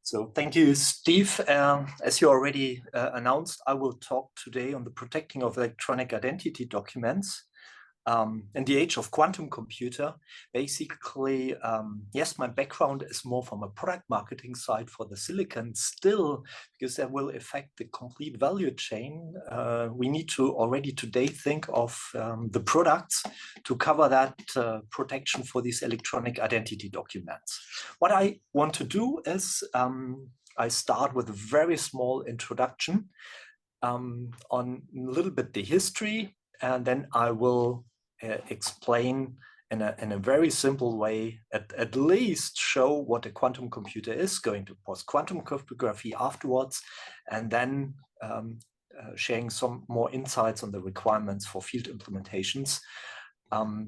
So thank you, Steve. As you already announced, I will talk today on the protecting of electronic identity documents. In the age of quantum computer, basically, yes, my background is more from a product marketing side for the silicon still, because that will affect the complete value chain. We need to already today think of the products to cover that protection for these electronic identity documents. What I want to do is I start with a very small introduction on a little bit the history, and then I will explain in a very simple way, at least show what a quantum computer is, going to post-quantum cryptography afterwards, and then sharing some more insights on the requirements for field implementations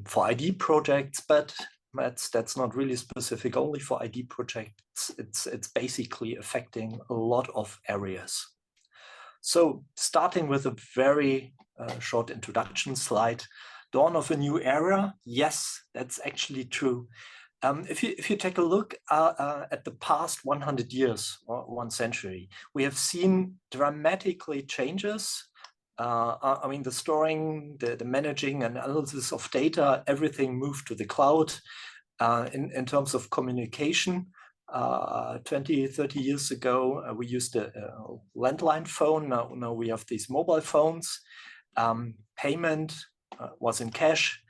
for ID projects, but that's not really specific only for ID projects. It's basically affecting a lot of areas. So starting with a very short introduction slide. Dawn of a new era, yes, that's actually true. If you take a look at the past 100 years or 1 century, we have seen dramatically changes. I mean, the storing, the managing and analysis of data, everything moved to the cloud. In terms of communication, 20, 30 years ago, we used a landline phone. Now we have these mobile phones. Payment was in cash.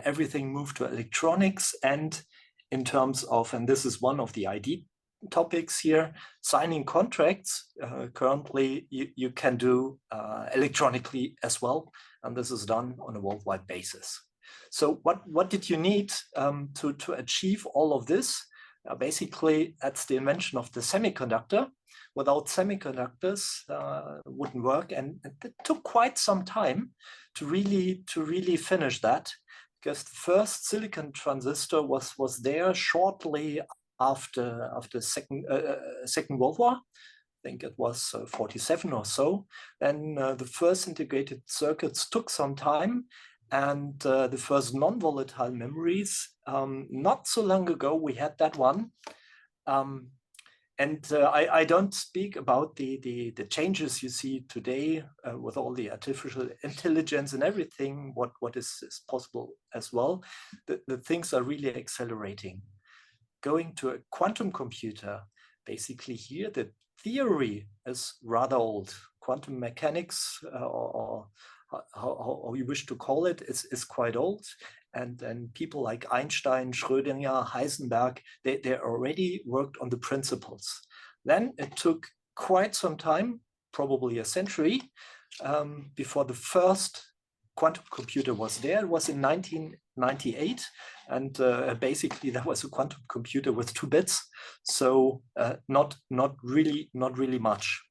Everything moved to electronics. And in terms of, and this is one of the ID topics here, signing contracts, currently you can do electronically as well. And this is done on a worldwide basis. So what did you need to achieve all of this? Basically, that's the invention of the semiconductor. Without semiconductors, wouldn't work, and it took quite some time to really finish that, because the first silicon transistor was there shortly after Second World War. I think it was 47 or so. Then the first integrated circuits took some time. And the first non-volatile memories, not so long ago, we had that one. I don't speak about the changes you see today with all the artificial intelligence and everything, what is possible as well. The things are really accelerating. Going to a quantum computer, basically here, the theory is rather old. Quantum mechanics or how you wish to call it is quite old, and people like Einstein, Schrödinger, Heisenberg, they already worked on the principles. Then it took quite some time, probably a century, before the first quantum computer was there. It was in 1998, and basically that was a quantum computer with 2 bits, so not really much.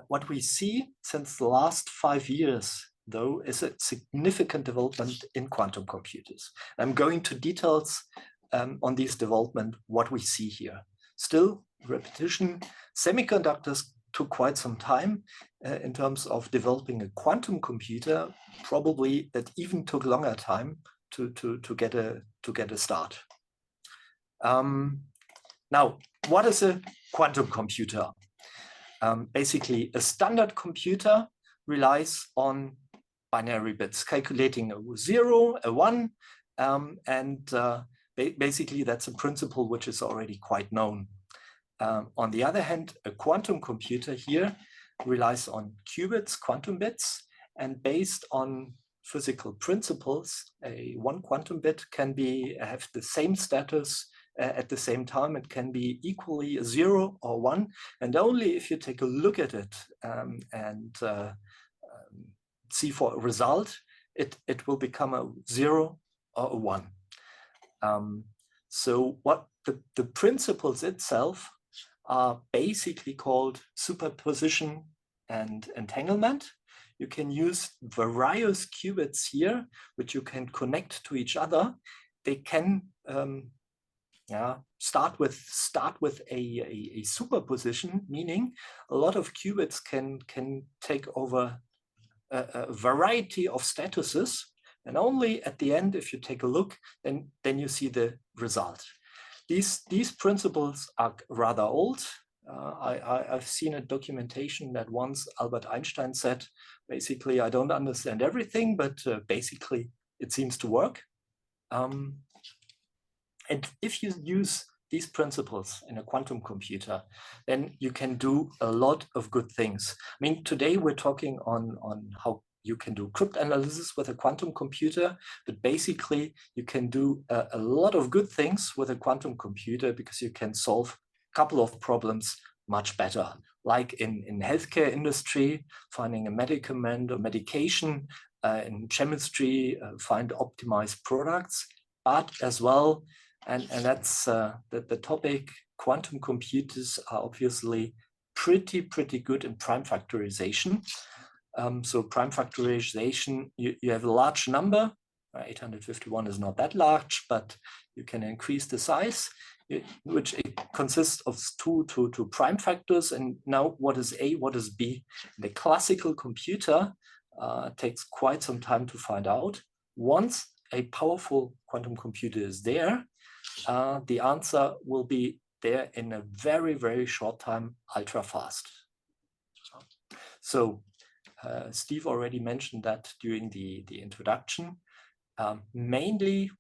What we see since the last 5 years, though, is a significant development in quantum computers. I'm going to details on this development, what we see here. Still, repetition, semiconductors took quite some time in terms of developing a quantum computer. Probably that even took longer time to get a start. Now, what is a quantum computer? Basically, a standard computer relies on binary bits, calculating a 0, a 1, and basically that's a principle which is already quite known. On the other hand, a quantum computer here relies on qubits, quantum bits, and based on physical principles, a 1 quantum bit can have the same status at the same time. It can be equally a 0 or 1, and only if you take a look at it and see for a result, it will become a 0 or a 1. So what the principles itself are basically called superposition and entanglement. You can use various qubits here, which you can connect to each other. They can start with a superposition, meaning a lot of qubits can take over a variety of statuses, and only at the end, if you take a look, then you see the result. These principles are rather old. I've seen a documentation that once Albert Einstein said, basically, I don't understand everything, but basically it seems to work. And if you use these principles in a quantum computer, then you can do a lot of good things. I mean, today we're talking on how you can do cryptanalysis with a quantum computer, but basically you can do a lot of good things with a quantum computer because you can solve a couple of problems much better. Like in healthcare industry, finding a medicament or medication, in chemistry, find optimized products, but as well, and that's the topic, quantum computers are obviously pretty good in prime factorization. So prime factorization, you have a large number, 851 is not that large, but you can increase the size, which it consists of two prime factors. And now what is A, what is B? The classical computer takes quite some time to find out. Once a powerful quantum computer is there, the answer will be there in a very short time, ultra fast. So Steve already mentioned that during the introduction. Mainly,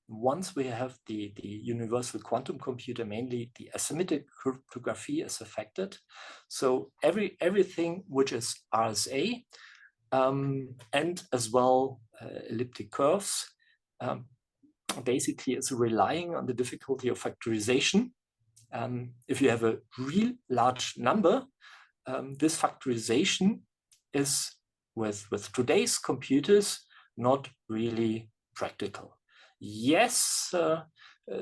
once we have the universal quantum computer, mainly the asymmetric cryptography is affected. So everything which is RSA and as well elliptic curves basically is relying on the difficulty of factorization. If you have a real large number, this factorization is with today's computers not really practical. Yes,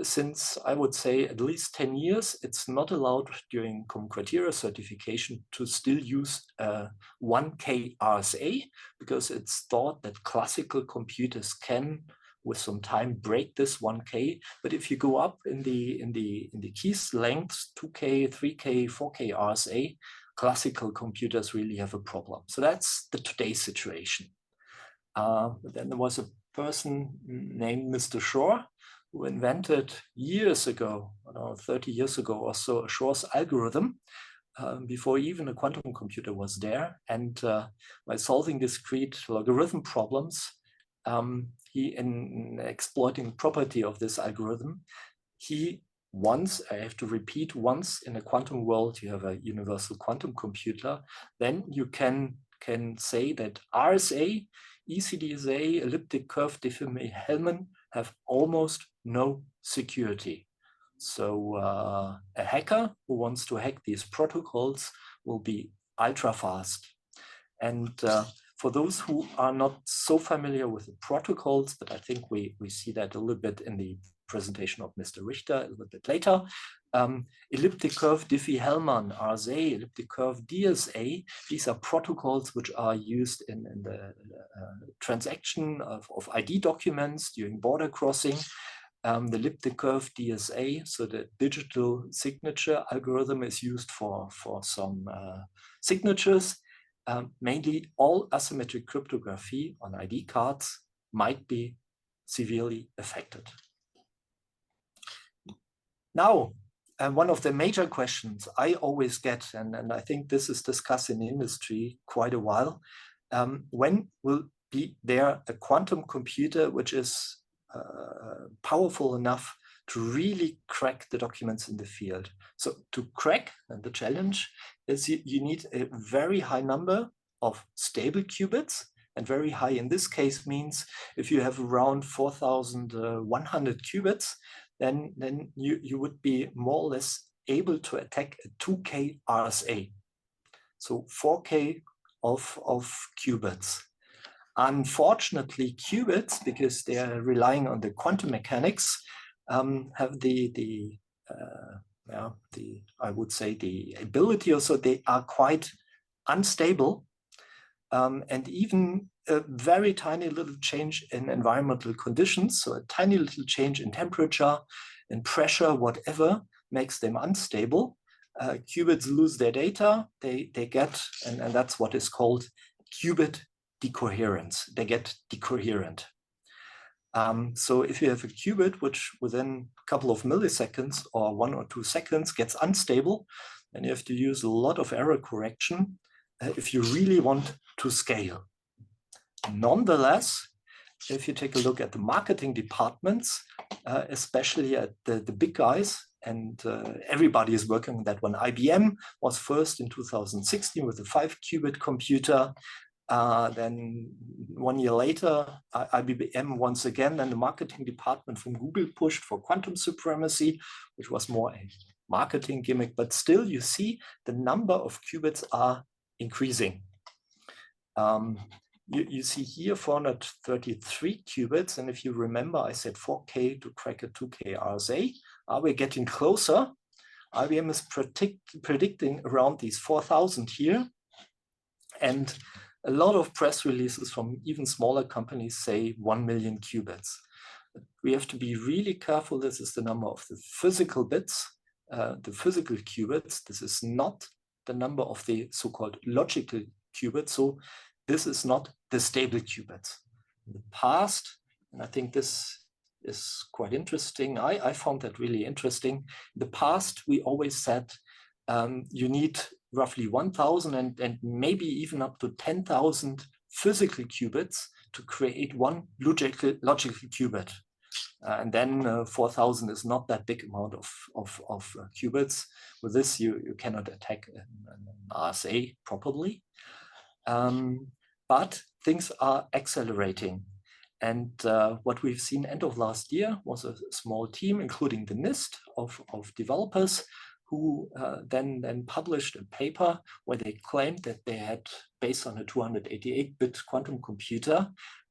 since I would say at least 10 years, it's not allowed during common criteria certification to still use 1K RSA, because it's thought that classical computers can, with some time, break this 1K. But if you go up in the keys lengths, 2K, 3K, 4K RSA, classical computers really have a problem. So that's the today's situation. Then there was a person named Mr. Shor who invented years ago, 30 years ago or so, Shor's algorithm before even a quantum computer was there. And by solving discrete logarithm problems, he, in exploiting property of this algorithm, he once, I have to repeat, once in a quantum world, you have a universal quantum computer, then you can say that RSA, ECDSA, elliptic curve Diffie-Hellman have almost no security. So a hacker who wants to hack these protocols will be ultra fast. And for those who are not so familiar with the protocols, but I think we see that a little bit in the presentation of Mr. Richter a little bit later, elliptic curve Diffie-Hellman, RSA, elliptic curve DSA, these are protocols which are used in the transaction of ID documents during border crossing. The elliptic curve DSA, so the digital signature algorithm, is used for some signatures. Mainly all asymmetric cryptography on ID cards might be severely affected. Now, one of the major questions I always get, and I think this is discussed in the industry quite a while, when will be there a quantum computer which is powerful enough to really crack the documents in the field? So to crack, and the challenge is you need a very high number of stable qubits, and very high in this case means if you have around 4,100 qubits, then you would be more or less able to attack a 2K RSA. So 4K of qubits. Unfortunately, qubits, because they are relying on the quantum mechanics, have I would say the ability also, they are quite unstable, and even a very tiny little change in environmental conditions, so a tiny little change in temperature, in pressure, whatever, makes them unstable. Qubits lose their data, they get, and that's what is called qubit decoherence. They get decoherent. So if you have a qubit which within a couple of milliseconds or 1 or 2 seconds gets unstable, then you have to use a lot of error correction if you really want to scale. Nonetheless, if you take a look at the marketing departments, especially at the big guys, and everybody is working on that one. IBM was first in 2016 with a 5-qubit computer. Then 1 year later, IBM once again, then the marketing department from Google pushed for quantum supremacy, which was more a marketing gimmick, but still you see the number of qubits are increasing. You see here 433 qubits, and if you remember, I said 4K to crack a 2K RSA. Are we getting closer? IBM is predicting around these 4,000 here, and a lot of press releases from even smaller companies say 1 million qubits. We have to be really careful. This is the number of the physical bits, the physical qubits. This is not the number of the so-called logical qubits. So this is not the stable qubits. In the past, and I think this is quite interesting, I found that really interesting. In the past, we always said you need roughly 1,000 and maybe even up to 10,000 physical qubits to create one logical qubit. And then 4,000 is not that big amount of qubits. With this, you cannot attack an RSA properly. But things are accelerating. And what we've seen end of last year was a small team, including the NIST of developers, who then published a paper where they claimed that they had, based on a 288-bit quantum computer,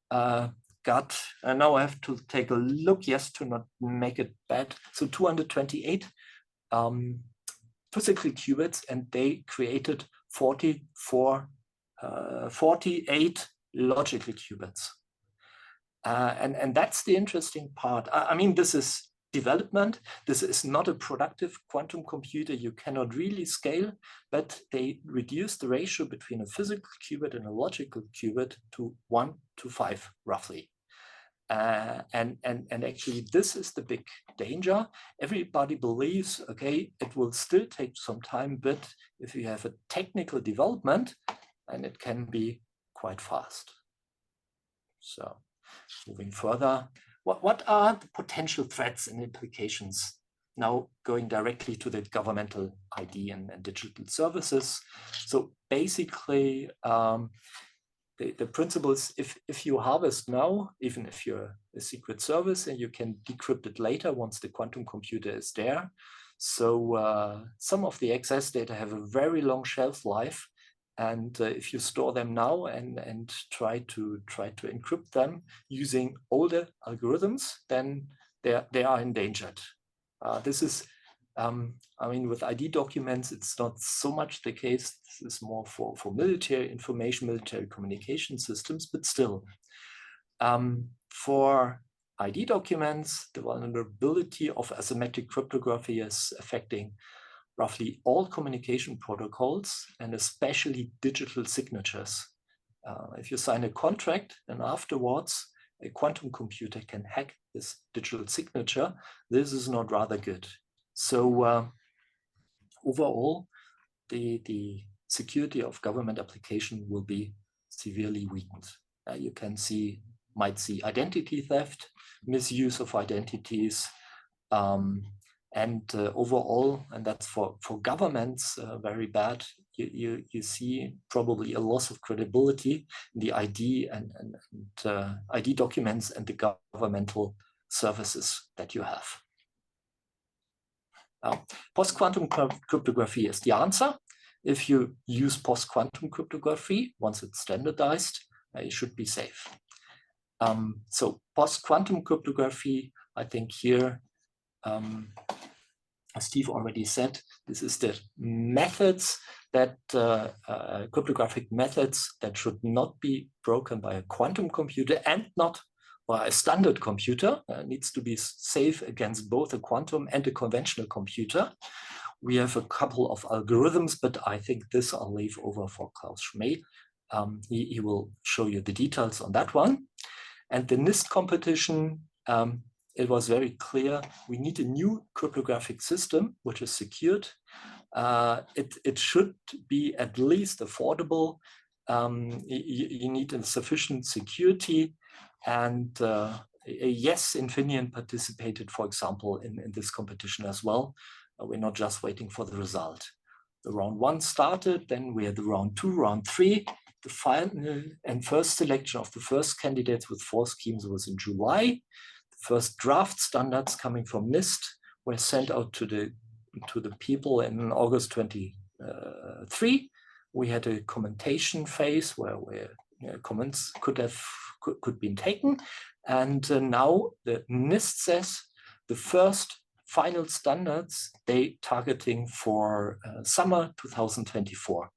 and now I have to take a look, yes, to not make it bad. So 228 physical qubits, and they created 48 logical qubits. And that's the interesting part. I mean, this is development. This is not a productive quantum computer. You cannot really scale, but they reduce the ratio between a physical qubit and a logical qubit to 1 to 5, roughly. And actually, this is the big danger. Everybody believes, okay, it will still take some time, but if you have a technical development, and it can be quite fast. So moving further, what are the potential threats and implications? Now going directly to the governmental ID and digital services. So basically, the principle is if you harvest now, even if you're a secret service, and you can decrypt it later once the quantum computer is there. So some of the access data have a very long shelf life. And if you store them now and try to encrypt them using older algorithms, then they are endangered. This is, I mean, with ID documents, it's not so much the case. This is more for military information, military communication systems, but still. For ID documents, the vulnerability of asymmetric cryptography is affecting roughly all communication protocols, and especially digital signatures. If you sign a contract, then afterwards, a quantum computer can hack this digital signature. This is not rather good. So overall, the security of government application will be severely weakened. You might see identity theft, misuse of identities, and overall, and that's for governments very bad, you see probably a loss of credibility in the ID and ID documents and the governmental services that you have. Post-quantum cryptography is the answer. If you use post-quantum cryptography, once it's standardized, you should be safe. So post-quantum cryptography, I think here, as Steve already said, this is the methods that cryptographic methods that should not be broken by a quantum computer and not by a standard computer. Needs to be safe against both a quantum and a conventional computer. We have a couple of algorithms, but I think this I'll leave over for Klaus Schmey. He will show you the details on that one. And the NIST competition, it was very clear, we need a new cryptographic system, which is secured. It should be at least affordable. You need a sufficient security. And yes, Infineon participated, for example, in this competition as well. We're not just waiting for the result. The round 1 started, then we had the round 2, round 3. The final and first selection of the first candidates with 4 schemes was in July. The first draft standards coming from NIST were sent out to the people in August 23. We had a commentation phase where comments could be taken, and now the NIST says the first final standards they targeting for summer 2024.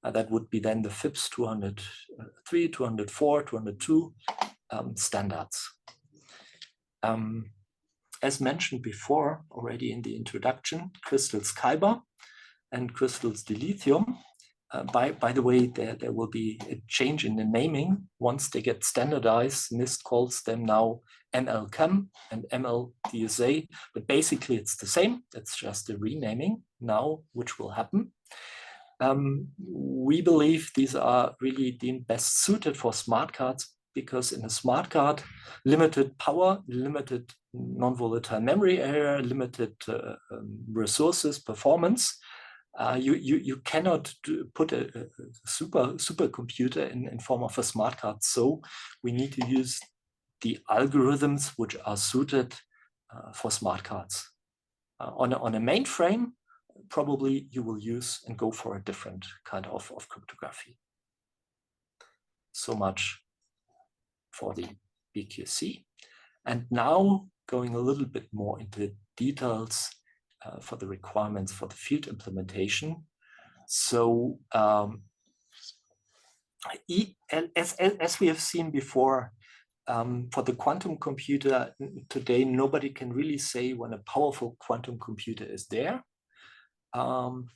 That would be then the FIPS 203, 204, 202 standards. As mentioned before already in the introduction, crystals Kyber and crystals dilithium. By the way, there will be a change in the naming once they get standardized. NIST calls them now ML-Chem and ML-DSA, but basically it's the same. It's just a renaming now, which will happen. We believe these are really deemed best suited for smart cards because in a smart card, limited power, limited non-volatile memory area, limited resources, performance. You cannot put a supercomputer in form of a smart card. So we need to use the algorithms which are suited for smart cards. On a mainframe, probably you will use and go for a different kind of cryptography. So much for the BQC. And now going a little bit more into details for the requirements for the field implementation. So as we have seen before, for the quantum computer today, nobody can really say when a powerful quantum computer is there. And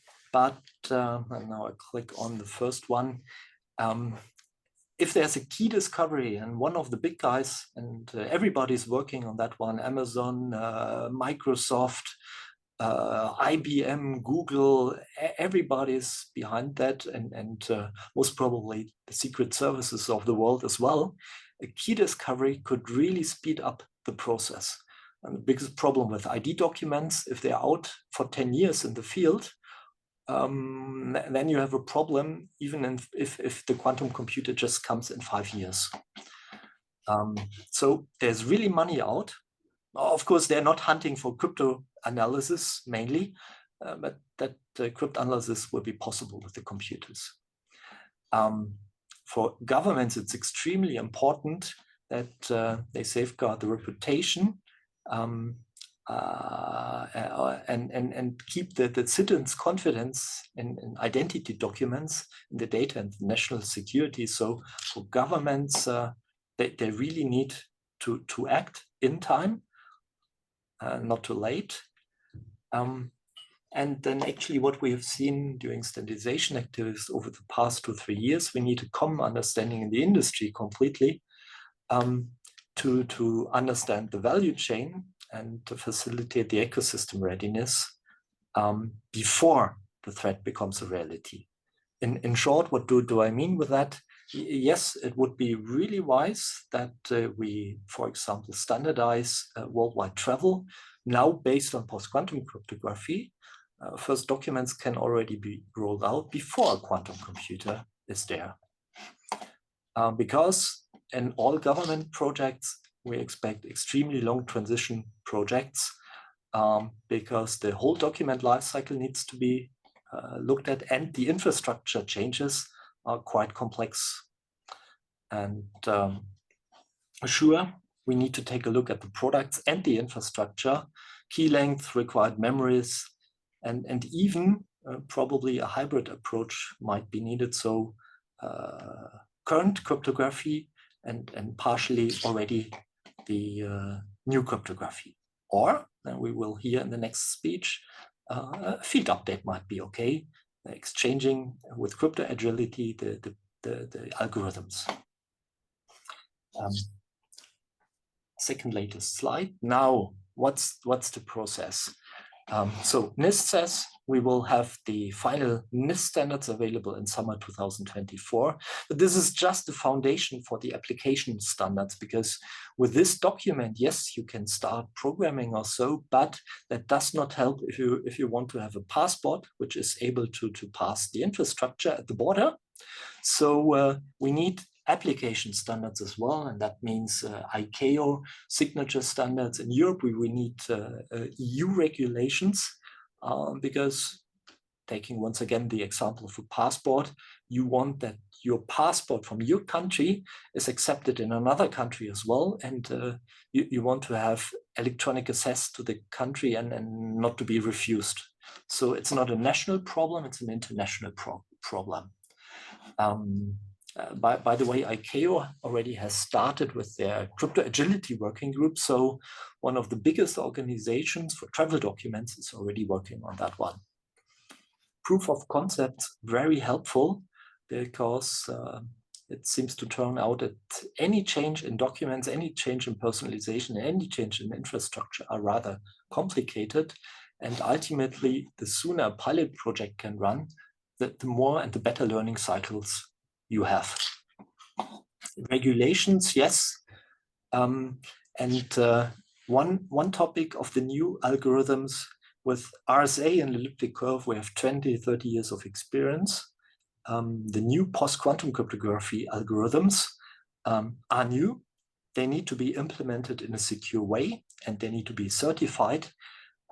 now I click on the first one. If there's a key discovery and one of the big guys, and everybody's working on that one, Amazon, Microsoft, IBM, Google, everybody's behind that, and most probably the secret services of the world as well. A key discovery could really speed up the process. And the biggest problem with ID documents, if they're out for 10 years in the field, then you have a problem, even if the quantum computer just comes in 5 years. So there's really money out. Of course, they're not hunting for crypto analysis mainly, but that crypto analysis will be possible with the computers. For governments, it's extremely important that they safeguard the reputation and keep the citizens' confidence in identity documents, in the data and the national security. So for governments, they really need to act in time, not too late. And then actually what we have seen during standardization activities over the past 2 or 3 years, we need a common understanding in the industry completely to understand the value chain and to facilitate the ecosystem readiness before the threat becomes a reality. In short, what do I mean with that? Yes, it would be really wise that we, for example, standardize worldwide travel. Now, based on post-quantum cryptography, first documents can already be rolled out before a quantum computer is there. Because in all government projects, we expect extremely long transition projects because the whole document lifecycle needs to be looked at, and the infrastructure changes are quite complex. And sure, we need to take a look at the products and the infrastructure, key length, required memories, and even probably a hybrid approach might be needed. So current cryptography and partially already the new cryptography. Or, then we will hear in the next speech, a field update might be okay, exchanging with crypto agility the algorithms. second latest slide. Now, what's the process? So NIST says we will have the final NIST standards available in summer 2024. But this is just the foundation for the application standards, because with this document, yes, you can start programming or so, but that does not help if you want to have a passport which is able to pass the infrastructure at the border. So we need application standards as well, and that means ICAO signature standards. In Europe, we need EU regulations, because taking once again the example of a passport, you want that your passport from your country is accepted in another country as well, and you want to have electronic access to the country and not to be refused. So it's not a national problem, it's an international problem. By the way, ICAO already has started with their crypto agility working group. So one of the biggest organizations for travel documents is already working on that one. Proof of concept, very helpful, because it seems to turn out that any change in documents, any change in personalization, any change in infrastructure are rather complicated. And ultimately, the sooner a pilot project can run, the more and the better learning cycles you have. Regulations, yes. One topic of the new algorithms with RSA and elliptic curve, we have 20, 30 years of experience. The new post-quantum cryptography algorithms are new. They need to be implemented in a secure way, and they need to be certified.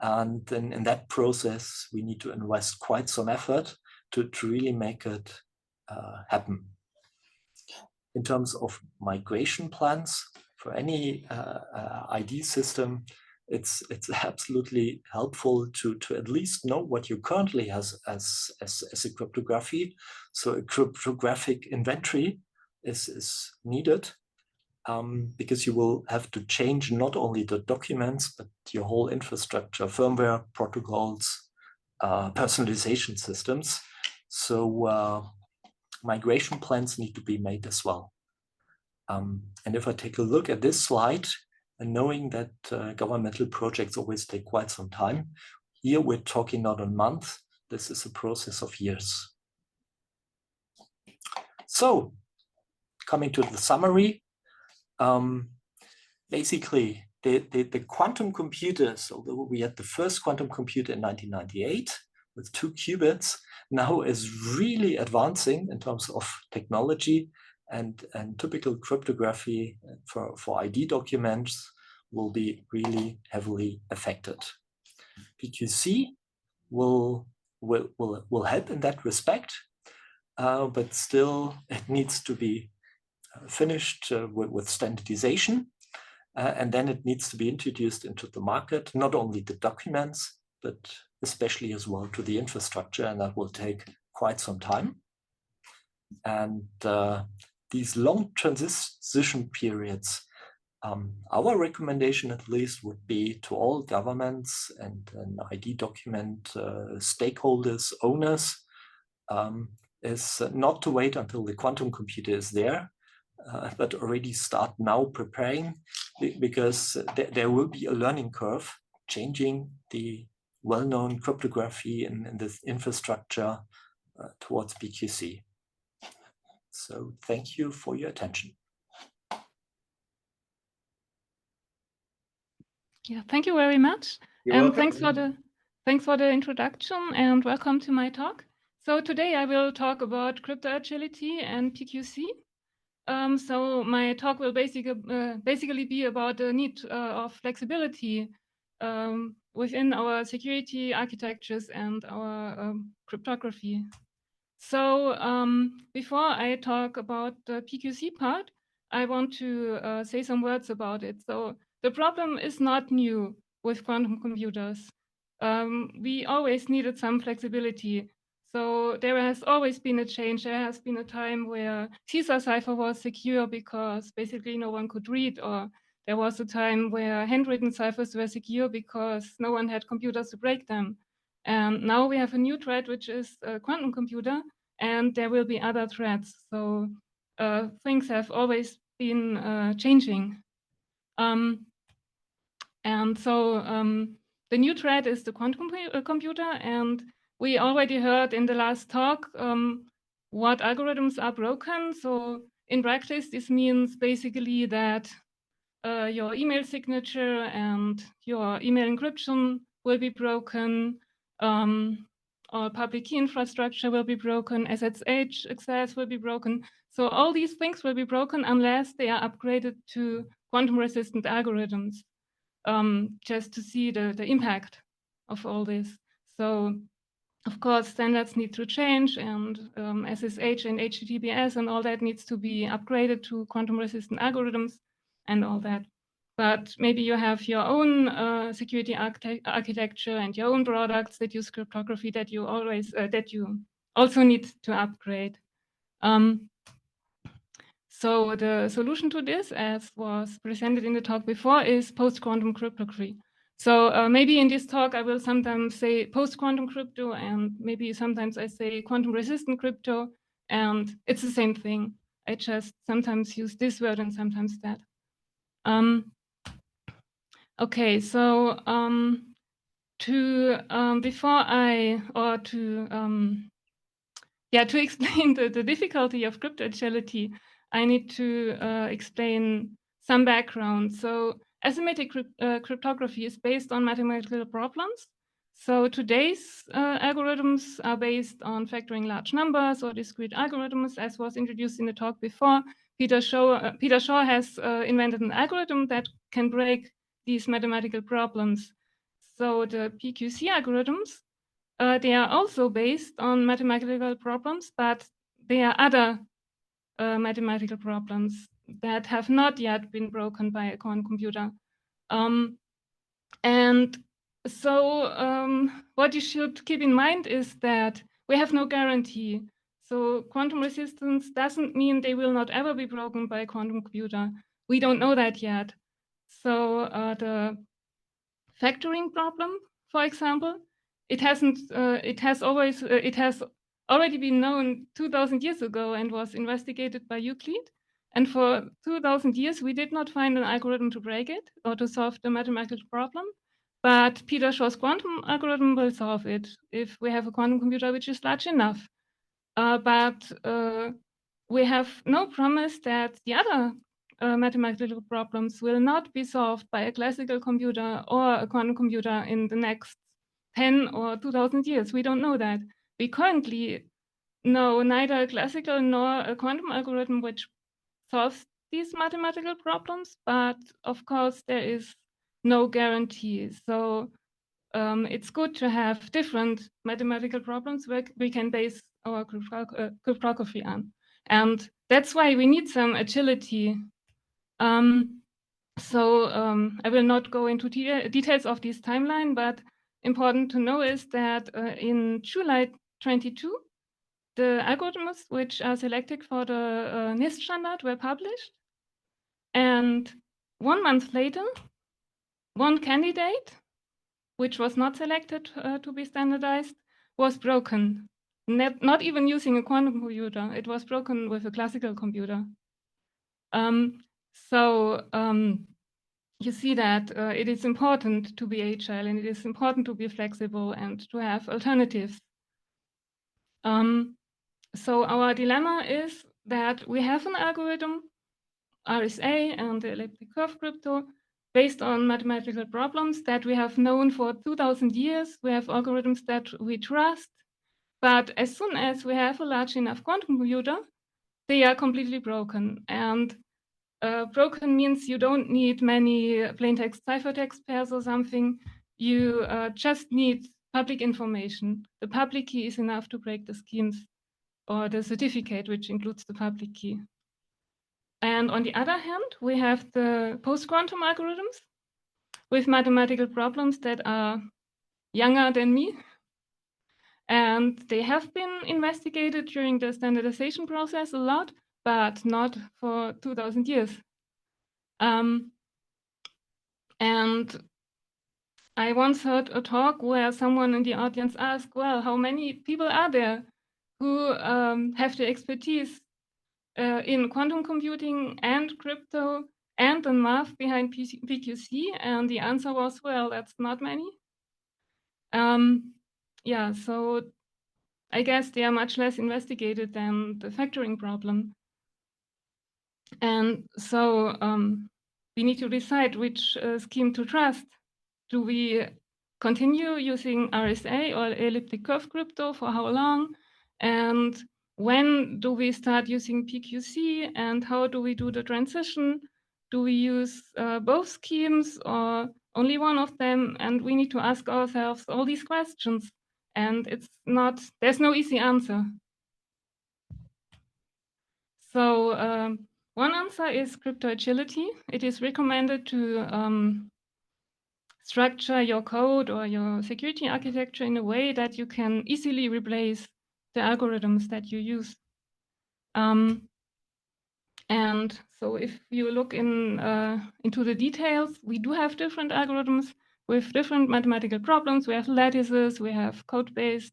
And then in that process, we need to invest quite some effort to really make it happen. In terms of migration plans for any ID system, it's absolutely helpful to at least know what you currently has as a cryptography. So a cryptographic inventory is needed, because you will have to change not only the documents, but your whole infrastructure, firmware, protocols, personalization systems. So migration plans need to be made as well. And if I take a look at this slide, and knowing that governmental projects always take quite some time, here we're talking not a month, this is a process of years. So coming to the summary, basically the quantum computers, although we had the first quantum computer in 1998 with 2 qubits, now is really advancing in terms of technology, and typical cryptography for ID documents will be really heavily affected. PQC will help in that respect, but still it needs to be finished with standardization, and then it needs to be introduced into the market, not only the documents, but especially as well to the infrastructure, and that will take quite some time. And these long transition periods, our recommendation at least would be to all governments and ID document stakeholders, owners, is not to wait until the quantum computer is there, but already start now preparing, because there will be a learning curve changing the well-known cryptography in this infrastructure towards PQC. So thank you for your attention. Yeah, thank you very much. And thanks for the introduction, and welcome to my talk. So today I will talk about crypto agility and PQC. So my talk will basically be about the need of flexibility within our security architectures and our cryptography. So before I talk about the PQC part, I want to say some words about it. So the problem is not new with quantum computers. We always needed some flexibility. So there has always been a change. There has been a time where Caesar cipher was secure because basically no one could read, or there was a time where handwritten ciphers were secure because no one had computers to break them. And now we have a new threat, which is a quantum computer, and there will be other threats. So things have always been changing. And so the new threat is the quantum computer. And we already heard in the last talk what algorithms are broken. So in practice, this means basically that your email signature and your email encryption will be broken. Or public key infrastructure will be broken. SSH access will be broken. So all these things will be broken unless they are upgraded to quantum-resistant algorithms. Just to see the impact of all this. So, of course, standards need to change, and SSH and HTTPS and all that needs to be upgraded to quantum-resistant algorithms and all that. But maybe you have your own security architecture and your own products that use cryptography that you also need to upgrade. So the solution to this, as was presented in the talk before, is post-quantum cryptography. So maybe in this talk, I will sometimes say post-quantum crypto, and maybe sometimes I say quantum-resistant crypto, and it's the same thing. I just sometimes use this word and sometimes that. Okay, so to explain the difficulty of cryptography, I need to explain some background. So asymmetric cryptography is based on mathematical problems. So today's algorithms are based on factoring large numbers or discrete algorithms, as was introduced in the talk before. Peter Shaw has invented an algorithm that can break these mathematical problems. So the PQC algorithms, they are also based on mathematical problems, but they are other mathematical problems that have not yet been broken by a quantum computer. And so what you should keep in mind is that we have no guarantee. So quantum resistance doesn't mean they will not ever be broken by a quantum computer. We don't know that yet. So the factoring problem, for example, it has already been known 2,000 years ago and was investigated by Euclid. And for 2,000 years, we did not find an algorithm to break it or to solve the mathematical problem. But Peter Shaw's quantum algorithm will solve it if we have a quantum computer which is large enough. But we have no promise that the other mathematical problems will not be solved by a classical computer or a quantum computer in the next 10 or 2,000 years. We don't know that. We currently know neither a classical nor a quantum algorithm which solves these mathematical problems, but of course there is no guarantee. So it's good to have different mathematical problems where we can base our cryptography on. And that's why we need some agility. So I will not go into details of this timeline, but important to know is that in July 22, the algorithms which are selected for the NIST standard were published. And 1 month later, one candidate, which was not selected to be standardized, was broken. Not even using a quantum computer. It was broken with a classical computer. So you see that it is important to be agile and it is important to be flexible and to have alternatives. So our dilemma is that we have an algorithm, RSA and the elliptic curve crypto, based on mathematical problems that we have known for 2,000 years. We have algorithms that we trust, but as soon as we have a large enough quantum computer, they are completely broken. And broken means you don't need many plain text ciphertext pairs or something. You just need public information. The public key is enough to break the schemes or the certificate, which includes the public key. And on the other hand, we have the post-quantum algorithms with mathematical problems that are younger than me. And they have been investigated during the standardization process a lot, but not for 2,000 years. And I once heard a talk where someone in the audience asked, well, how many people are there who have the expertise in quantum computing and crypto and the math behind PQC, and the answer was, well, that's not many. Yeah, so I guess they are much less investigated than the factoring problem. And so we need to decide which scheme to trust. Do we continue using RSA or elliptic curve crypto? For how long? And when do we start using PQC? And how do we do the transition? Do we use both schemes or only one of them? And we need to ask ourselves all these questions. And there's no easy answer. So one answer is crypto agility. It is recommended to structure your code or your security architecture in a way that you can easily replace the algorithms that you use. And so if you look into the details, we do have different algorithms with different mathematical problems. We have lattices, we have code-based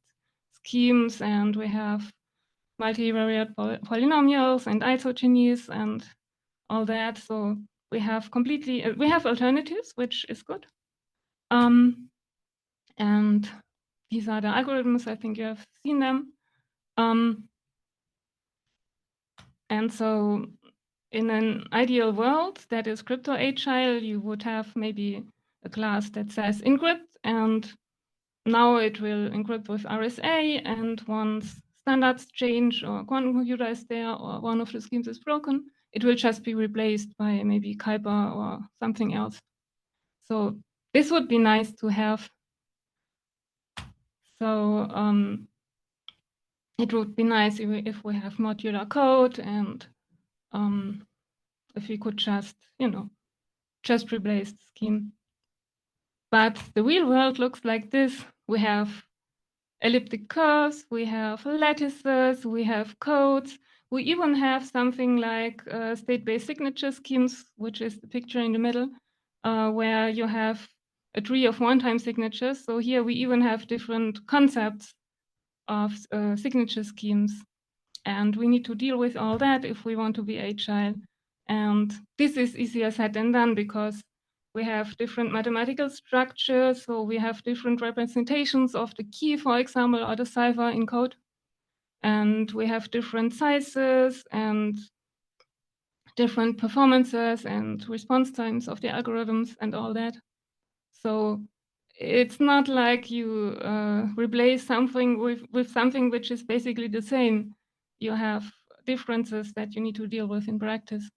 schemes, and we have multivariate polynomials and isogenies and all that. So we have alternatives, which is good. And these are the algorithms. I think you have seen them. And so in an ideal world that is crypto agile, you would have maybe a class that says encrypt, and now it will encrypt with RSA, and once standards change or quantum computer is there or one of the schemes is broken, it will just be replaced by maybe Kuiper or something else. So this would be nice to have. So it would be nice if we have modular code, and if we could just replace the scheme. But the real world looks like this. We have elliptic curves, we have lattices, we have codes. We even have something like state-based signature schemes, which is the picture in the middle, where you have a tree of one-time signatures. So here we even have different concepts of signature schemes. And we need to deal with all that if we want to be agile. And this is easier said than done because we have different mathematical structures. So we have different representations of the key, for example, or the cipher in code. And we have different sizes and different performances and response times of the algorithms and all that. So it's not like you replace something with something which is basically the same. You have differences that you need to deal with in practice.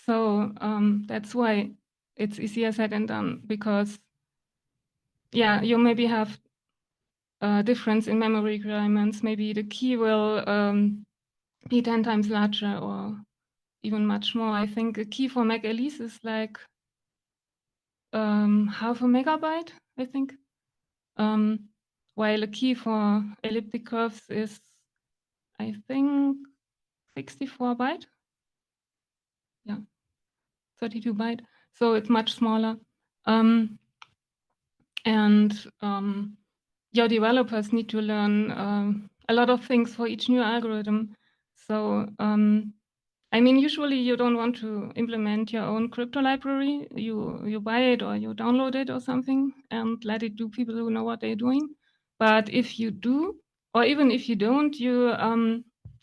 So that's why it's easier said than done, because yeah, you maybe have a difference in memory requirements. Maybe the key will be 10 times larger or even much more. I think a key for Mac Elise is like half a megabyte, I think. While a key for elliptic curves is, I think, 64 byte. Yeah, 32 byte. So it's much smaller. Your developers need to learn a lot of things for each new algorithm. So, I mean, usually you don't want to implement your own crypto library. You buy it or you download it or something and let it do people who know what they're doing. But if you do, or even if you don't, you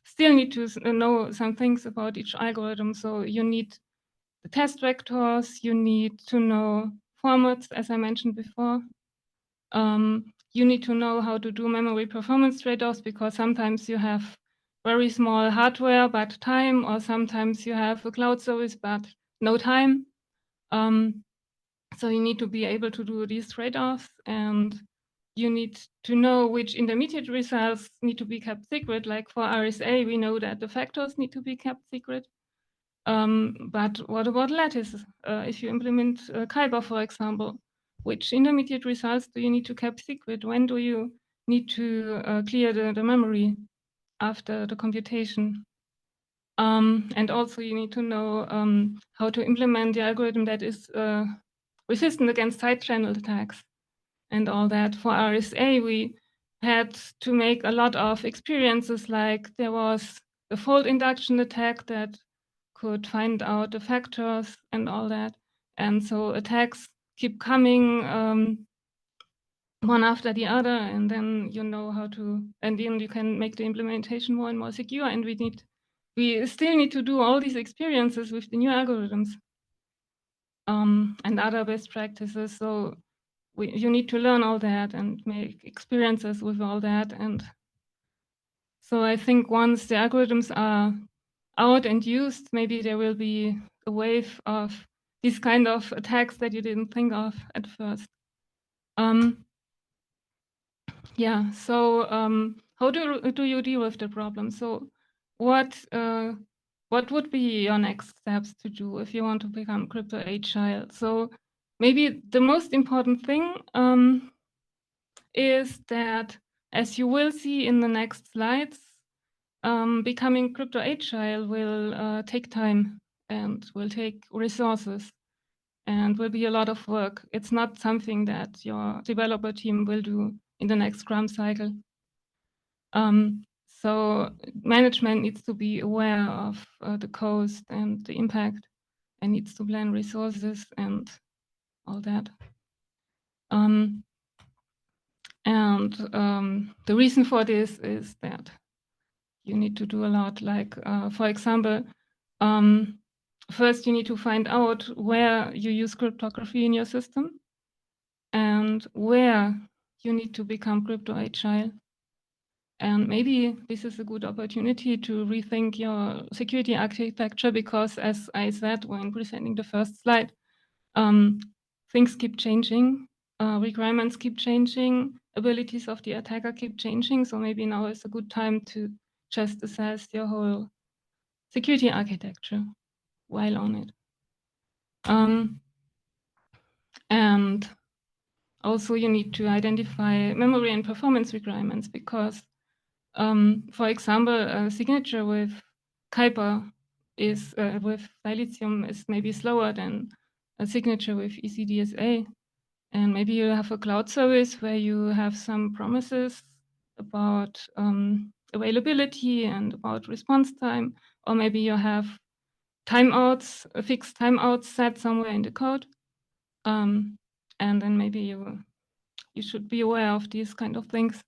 still need to know some things about each algorithm. So you need the test vectors, you need to know formats, as I mentioned before. You need to know how to do memory performance trade-offs, because sometimes you have very small hardware but time, or sometimes you have a cloud service but no time. So you need to be able to do these trade-offs, and you need to know which intermediate results need to be kept secret. Like for RSA, we know that the factors need to be kept secret. But what about lattices? If you implement Kuiper, for example, which intermediate results do you need to keep secret? When do you need to clear the memory after the computation? And also you need to know how to implement the algorithm that is resistant against side channel attacks and all that. For RSA, we had to make a lot of experiences, like there was a fault induction attack that could find out the factors and all that. And so attacks keep coming one after the other, and then you know how to, and then you can make the implementation more and more secure. And we still need to do all these experiences with the new algorithms and other best practices. So you need to learn all that and make experiences with all that. And so I think once the algorithms are out and used, maybe there will be a wave of these kind of attacks that you didn't think of at first. Yeah, so how do you deal with the problem? So what would be your next steps to do if you want to become crypto agile? So maybe the most important thing is that, as you will see in the next slides, becoming crypto agile will take time and will take resources and will be a lot of work. It's not something that your developer team will do in the next Scrum cycle. So management needs to be aware of the cost and the impact, and needs to plan resources and all that. The reason for this is that you need to do a lot. Like, for example, first you need to find out where you use cryptography in your system and where you need to become crypto agile. And maybe this is a good opportunity to rethink your security architecture, because as I said when presenting the first slide, things keep changing, requirements keep changing, abilities of the attacker keep changing. So maybe now is a good time to just assess your whole security architecture while on it. And also you need to identify memory and performance requirements, because for example, a signature with Kuiper is with dilithium is maybe slower than a signature with ECDSA. And maybe you have a cloud service where you have some promises about availability and about response time, or maybe you have timeouts, a fixed timeout set somewhere in the code. And then maybe you should be aware of these kind of things.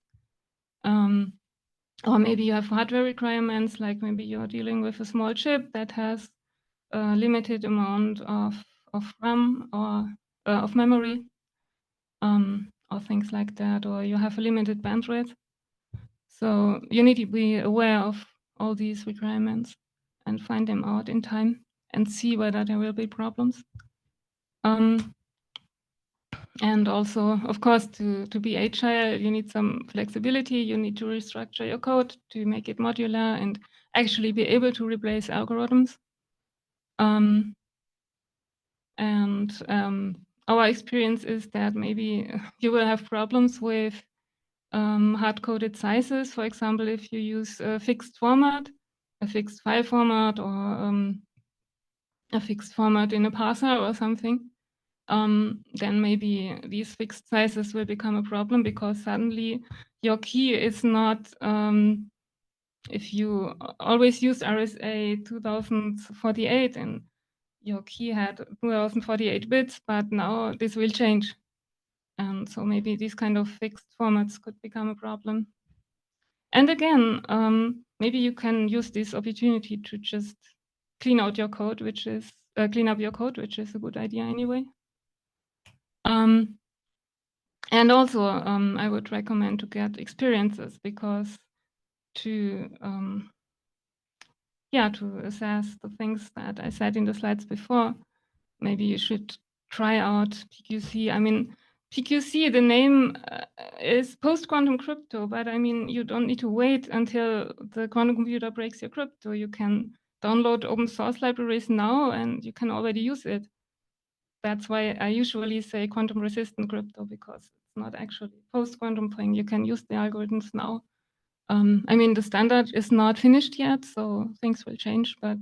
Or maybe you have hardware requirements, like maybe you're dealing with a small chip that has a limited amount of RAM or of memory, or things like that, or you have a limited bandwidth. So you need to be aware of all these requirements and find them out in time and see whether there will be problems. And also, of course, to be agile, you need some flexibility. You need to restructure your code to make it modular and actually be able to replace algorithms. Our experience is that maybe you will have problems with hard-coded sizes. For example, if you use a fixed format, a fixed file format, or a fixed format in a parser or something, then maybe these fixed sizes will become a problem, because suddenly your key is not, if you always use RSA 2048 and your key had 2048 bits, but now this will change. And so maybe these kind of fixed formats could become a problem. And again, maybe you can use this opportunity to just clean out your code, which is clean up your code, which is a good idea anyway. And also, I would recommend to get experiences, because to assess the things that I said in the slides before, maybe you should try out PQC. I mean, PQC, the name is post-quantum crypto, but I mean, you don't need to wait until the quantum computer breaks your crypto. You can download open source libraries now and you can already use it. That's why I usually say quantum resistant crypto, because it's not actually post-quantum thing. You can use the algorithms now. I mean, the standard is not finished yet, so things will change. But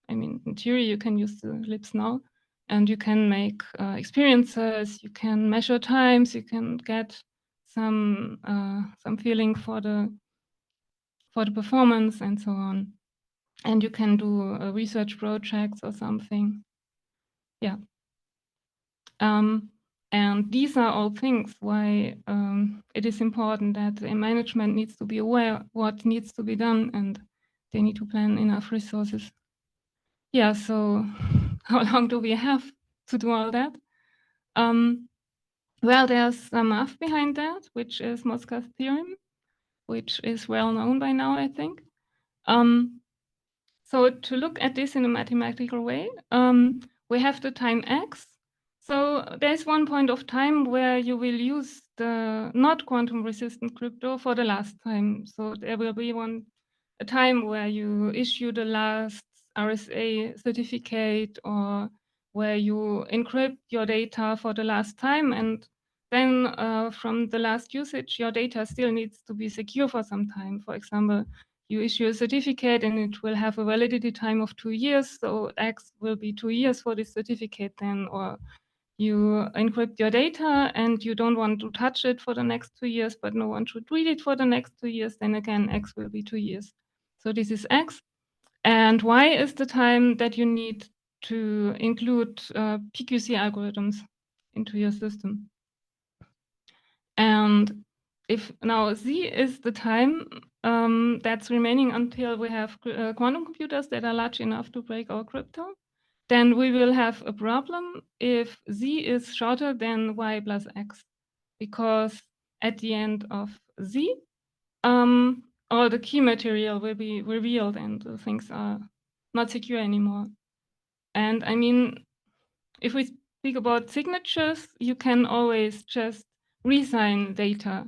I mean, in theory, you can use the libs now, and you can make experiences. You can measure times. You can get some feeling for the performance and so on. and you can do research projects or something. Yeah. And these are all things why it is important that the management needs to be aware what needs to be done, and they need to plan enough resources. Yeah, so how long do we have to do all that? Well, there's some math behind that, which is Moscow's theorem, which is well known by now, I think. So to look at this in a mathematical way, we have the time x. So there's one point of time where you will use the not quantum resistant crypto for the last time. So there will be a time where you issue the last RSA certificate, or where you encrypt your data for the last time. And then from the last usage, your data still needs to be secure for some time. For example, you issue a certificate and it will have a validity time of 2 years. So X will be 2 years for this certificate then, or you encrypt your data and you don't want to touch it for the next 2 years, but no one should read it for the next 2 years. Then again, X will be 2 years. So this is X. And Y is the time that you need to include PQC algorithms into your system. And if now Z is the time that's remaining until we have quantum computers that are large enough to break our crypto, then we will have a problem if Z is shorter than Y plus X, because at the end of Z, all the key material will be revealed and things are not secure anymore. And I mean, if we speak about signatures, you can always just resign data.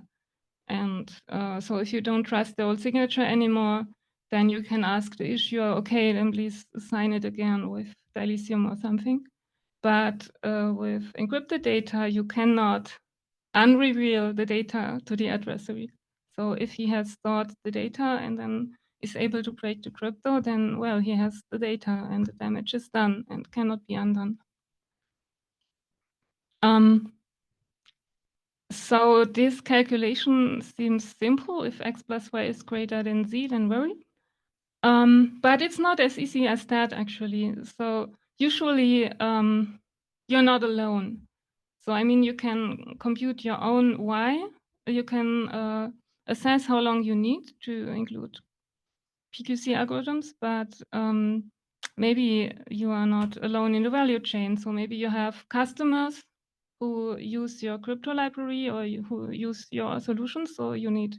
And so if you don't trust the old signature anymore, then you can ask the issuer, okay, then please sign it again with dilithium or something. But with encrypted data, you cannot unreveal the data to the adversary. So if he has stored the data and then is able to break the crypto, then, well, he has the data and the damage is done and cannot be undone. So this calculation seems simple. If X plus Y is greater than Z, then worry. But it's not as easy as that, actually. So usually you're not alone. So I mean, you can compute your own Y. You can assess how long you need to include PQC algorithms, but maybe you are not alone in the value chain. So maybe you have customers who use your crypto library or who use your solutions. So you need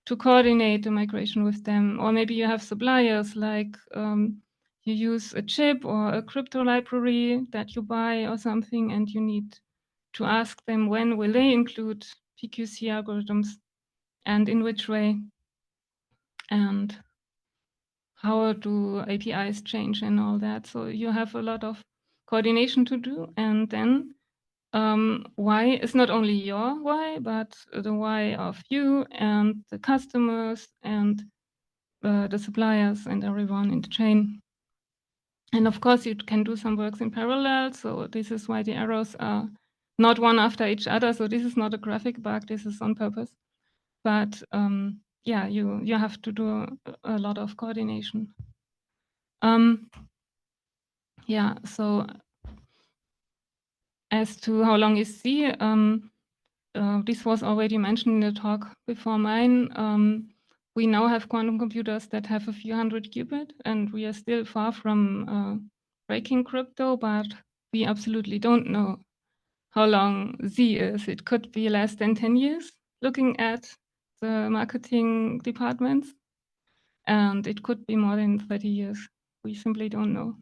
to coordinate the migration with them. Or maybe you have suppliers, like you use a chip or a crypto library that you buy or something, and you need to ask them when will they include PQC algorithms and in which way, and how do APIs change and all that. So you have a lot of coordination to do. And then Y is not only your Y, but the Y of you and the customers and the suppliers and everyone in the chain. And of course, you can do some works in parallel. So this is why the arrows are not one after each other. So this is not a graphic bug. This is on purpose. But yeah, you have to do a lot of coordination. Yeah, so as to how long is Z, this was already mentioned in the talk before mine. We now have quantum computers that have a few hundred qubits, and we are still far from breaking crypto, but we absolutely don't know how long Z is. It could be less than 10 years, looking at the marketing departments, and it could be more than 30 years. We simply don't know.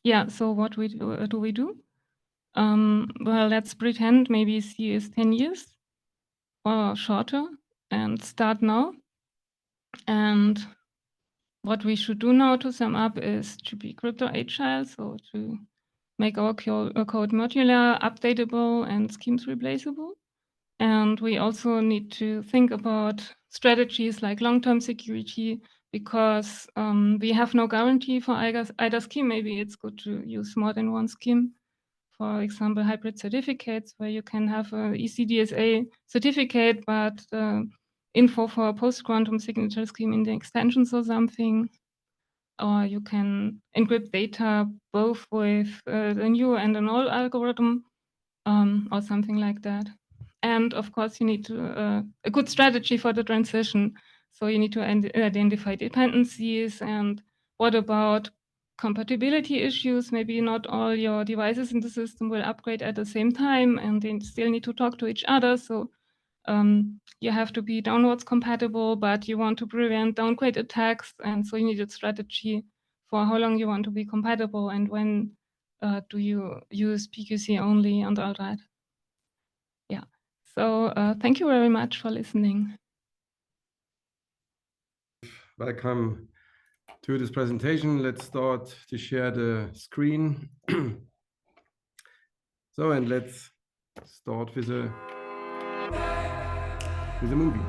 Yeah, so what do we do? Well, let's pretend maybe Z is 10 years or shorter and start now. And what we should do now, to sum up, is to be crypto agile, so to make our code modular, updatable, and schemes replaceable. And we also need to think about strategies like long-term security, because we have no guarantee for either scheme. Maybe it's good to use more than one scheme. For example, hybrid certificates, where you can have a ECDSA certificate, but info for a post-quantum signature scheme in the extensions or something. Or you can encrypt data both with the new and an old algorithm, or something like that. And of course, you need to, a good strategy for the transition. So you need to identify dependencies, and what about compatibility issues? Maybe not all your devices in the system will upgrade at the same time, and they still need to talk to each other. So you have to be downwards compatible, but you want to prevent downgrade attacks. And so you need a strategy for how long you want to be compatible and when do you use PQC only and all that. Yeah. So thank you very much for listening. Welcome to this presentation. Let's start to share the screen. So, and let's start with a movie.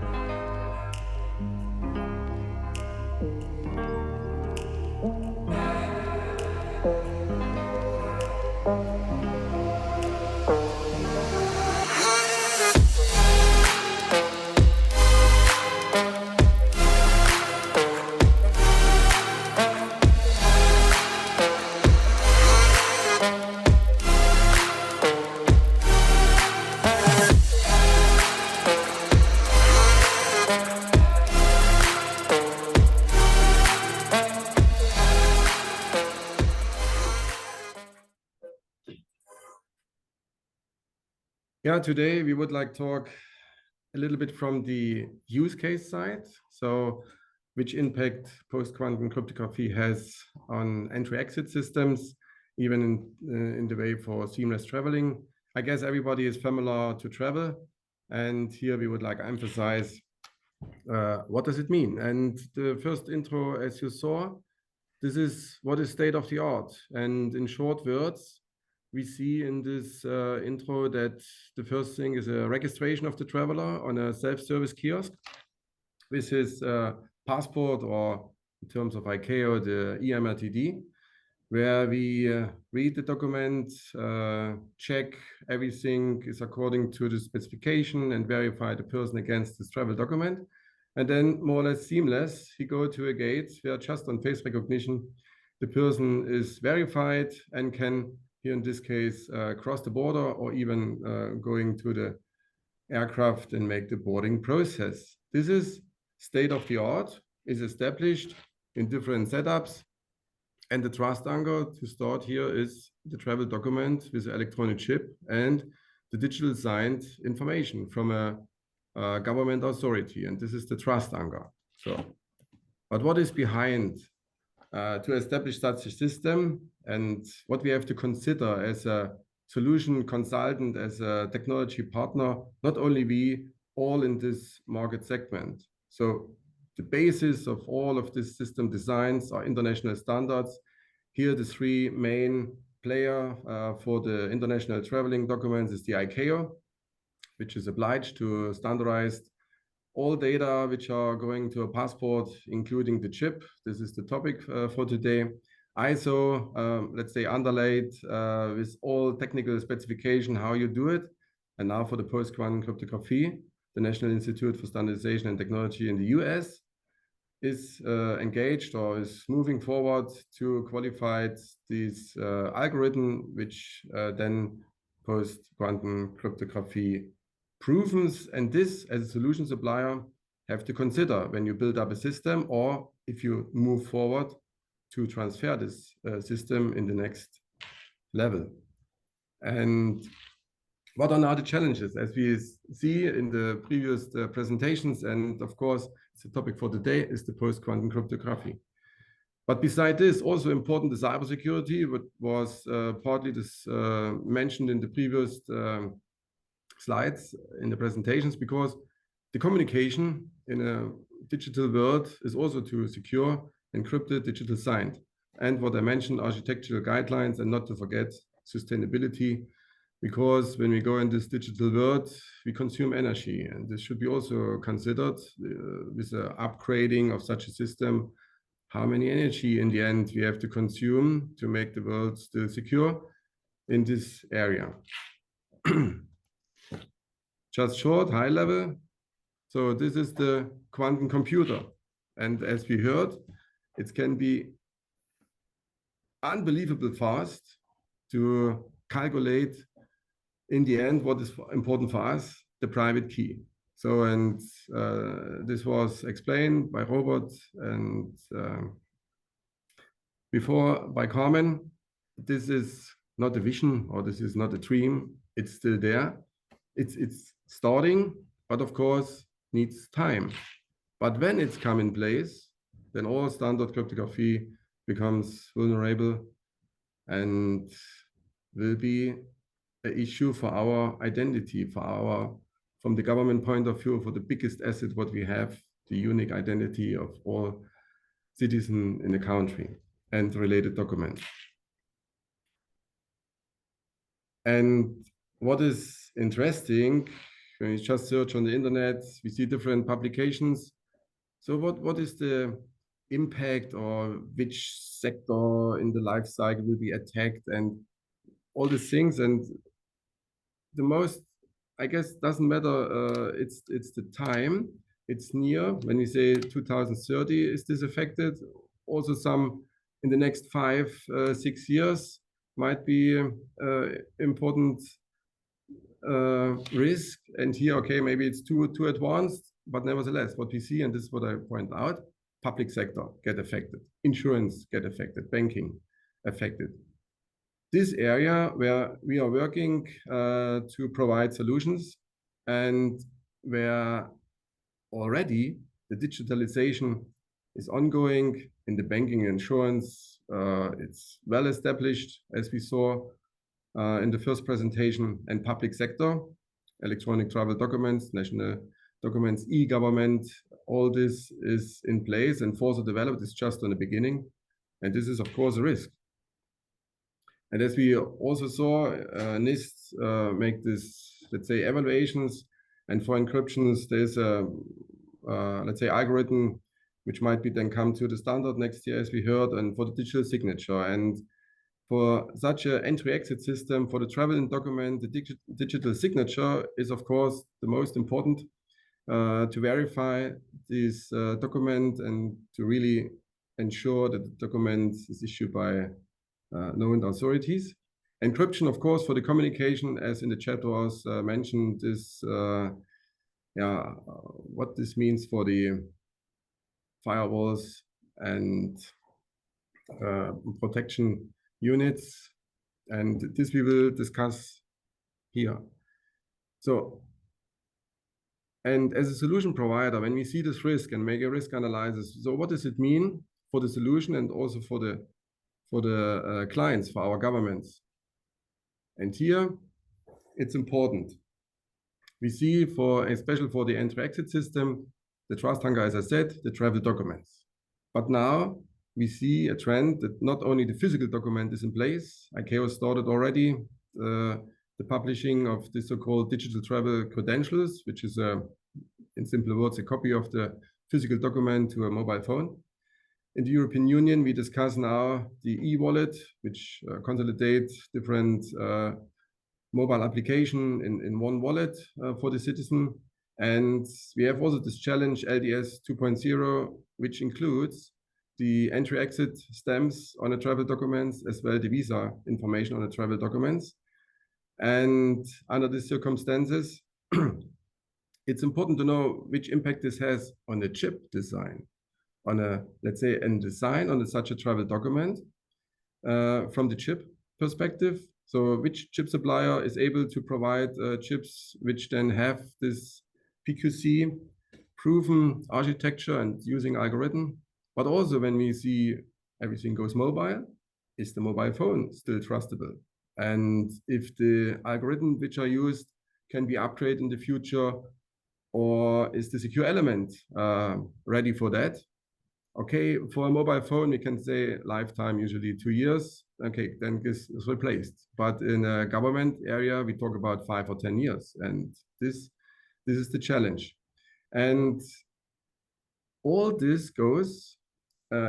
Yeah, today we would like to talk a little bit from the use case side. So which impact post-quantum cryptography has on entry-exit systems, even in the way for seamless traveling. I guess everybody is familiar to travel. And here we would like to emphasize what does it mean? And the first intro, as you saw, this is what is state of the art. And in short words, we see in this intro that the first thing is a registration of the traveler on a self-service kiosk with his passport, or in terms of ICAO, the EMRTD, where we read the document, check everything is according to the specification and verify the person against this travel document. And then more or less seamless, he go to a gate where just on face recognition, the person is verified and can, here in this case, cross the border or even going to the aircraft and make the boarding process. This is state of the art, is established in different setups. And the trust anchor to start here is the travel document with the electronic chip and the digital signed information from a government authority. And this is the trust anchor. So, but what is behind to establish such a system, and what we have to consider as a solution consultant, as a technology partner, not only we, all in this market segment. So the basis of all of this system designs are international standards. Here, the three main player for the international traveling documents is the ICAO, which is obliged to standardize all data which are going to a passport, including the chip. This is the topic for today. ISO, let's say underlaid with all technical specification, how you do it. And now for the post-quantum cryptography, the National Institute for Standardization and Technology in the US is engaged or is moving forward to qualify this algorithm, which then post-quantum cryptography proves. And this, as a solution supplier, have to consider when you build up a system, or if you move forward to transfer this system in the next level. And what are now the challenges? As we see in the previous presentations, and of course, it's a topic for today, is the post-quantum cryptography. But beside this, also important is cybersecurity, what was partly mentioned in the previous slides in the presentations, because the communication in a digital world is also to secure encrypted digital signed. And what I mentioned, architectural guidelines, and not to forget sustainability, because when we go in this digital world, we consume energy, and this should be also considered with the upgrading of such a system, how many energy in the end we have to consume to make the world still secure in this area. Just short, high level. So this is the quantum computer. And as we heard, it can be unbelievable fast to calculate in the end what is important for us, the private key. So, and this was explained by Robert and before by Carmen. This is not a vision, or this is not a dream. It's still there. It's starting, but of course needs time. But when it's come in place, then all standard cryptography becomes vulnerable and will be an issue for our identity, from the government point of view, for the biggest asset what we have, the unique identity of all citizens in the country and related documents. And what is interesting, when you just search on the internet, we see different publications. So what is the impact, or which sector in the life cycle will be attacked, and all these things? And the most, I guess, doesn't matter. It's the time. It's near. When we say 2030, is this affected? Also, some in the next 5-6 years might be important risk. And here, okay, maybe it's too advanced, but nevertheless, what we see, and this is what I point out: public sector get affected, insurance get affected, banking affected. This area where we are working to provide solutions, and where already the digitalization is ongoing in the banking and insurance. It's well established, as we saw in the first presentation, and public sector, electronic travel documents, national documents, e-government, all this is in place and further developed. Is just on the beginning. And this is, of course, a risk. And as we also saw, NIST make this, let's say, evaluations, and for encryptions, there's a, let's say, algorithm which might be then come to the standard next year, as we heard, and for the digital signature. And for such an entry-exit system for the travel document, the digital signature is, of course, the most important to verify this document and to really ensure that the document is issued by known authorities. Encryption, of course, for the communication, as in the chat was mentioned, is what this means for the firewalls and protection units, and this we will discuss here. So, and as a solution provider, when we see this risk and make a risk analysis, so what does it mean for the solution and also for the clients, for our governments? And here it's important. We see, especially for the entry-exit system, the trust hunger, as I said, the travel documents. But now we see a trend that not only the physical document is in place. ICAO started already the publishing of the so-called digital travel credentials, which is, in simple words, a copy of the physical document to a mobile phone. In the European Union, we discuss now the e-wallet, which consolidates different mobile application in one wallet for the citizen. And we have also this challenge, LDS 2.0, which includes the entry-exit stamps on the travel documents, as well as the visa information on the travel documents. And under these circumstances, it's important to know which impact this has on the chip design, on a, let's say, a design on such a travel document from the chip perspective. So which chip supplier is able to provide chips which then have this PQC proven architecture and using algorithm? But also when we see everything goes mobile, is the mobile phone still trustable? And if the algorithm which are used can be upgraded in the future, or is the secure element ready for that? Okay, for a mobile phone, we can say lifetime, usually 2 years. Okay, then this is replaced. But in a government area, we talk about 5 or 10 years. And this is the challenge. And all this goes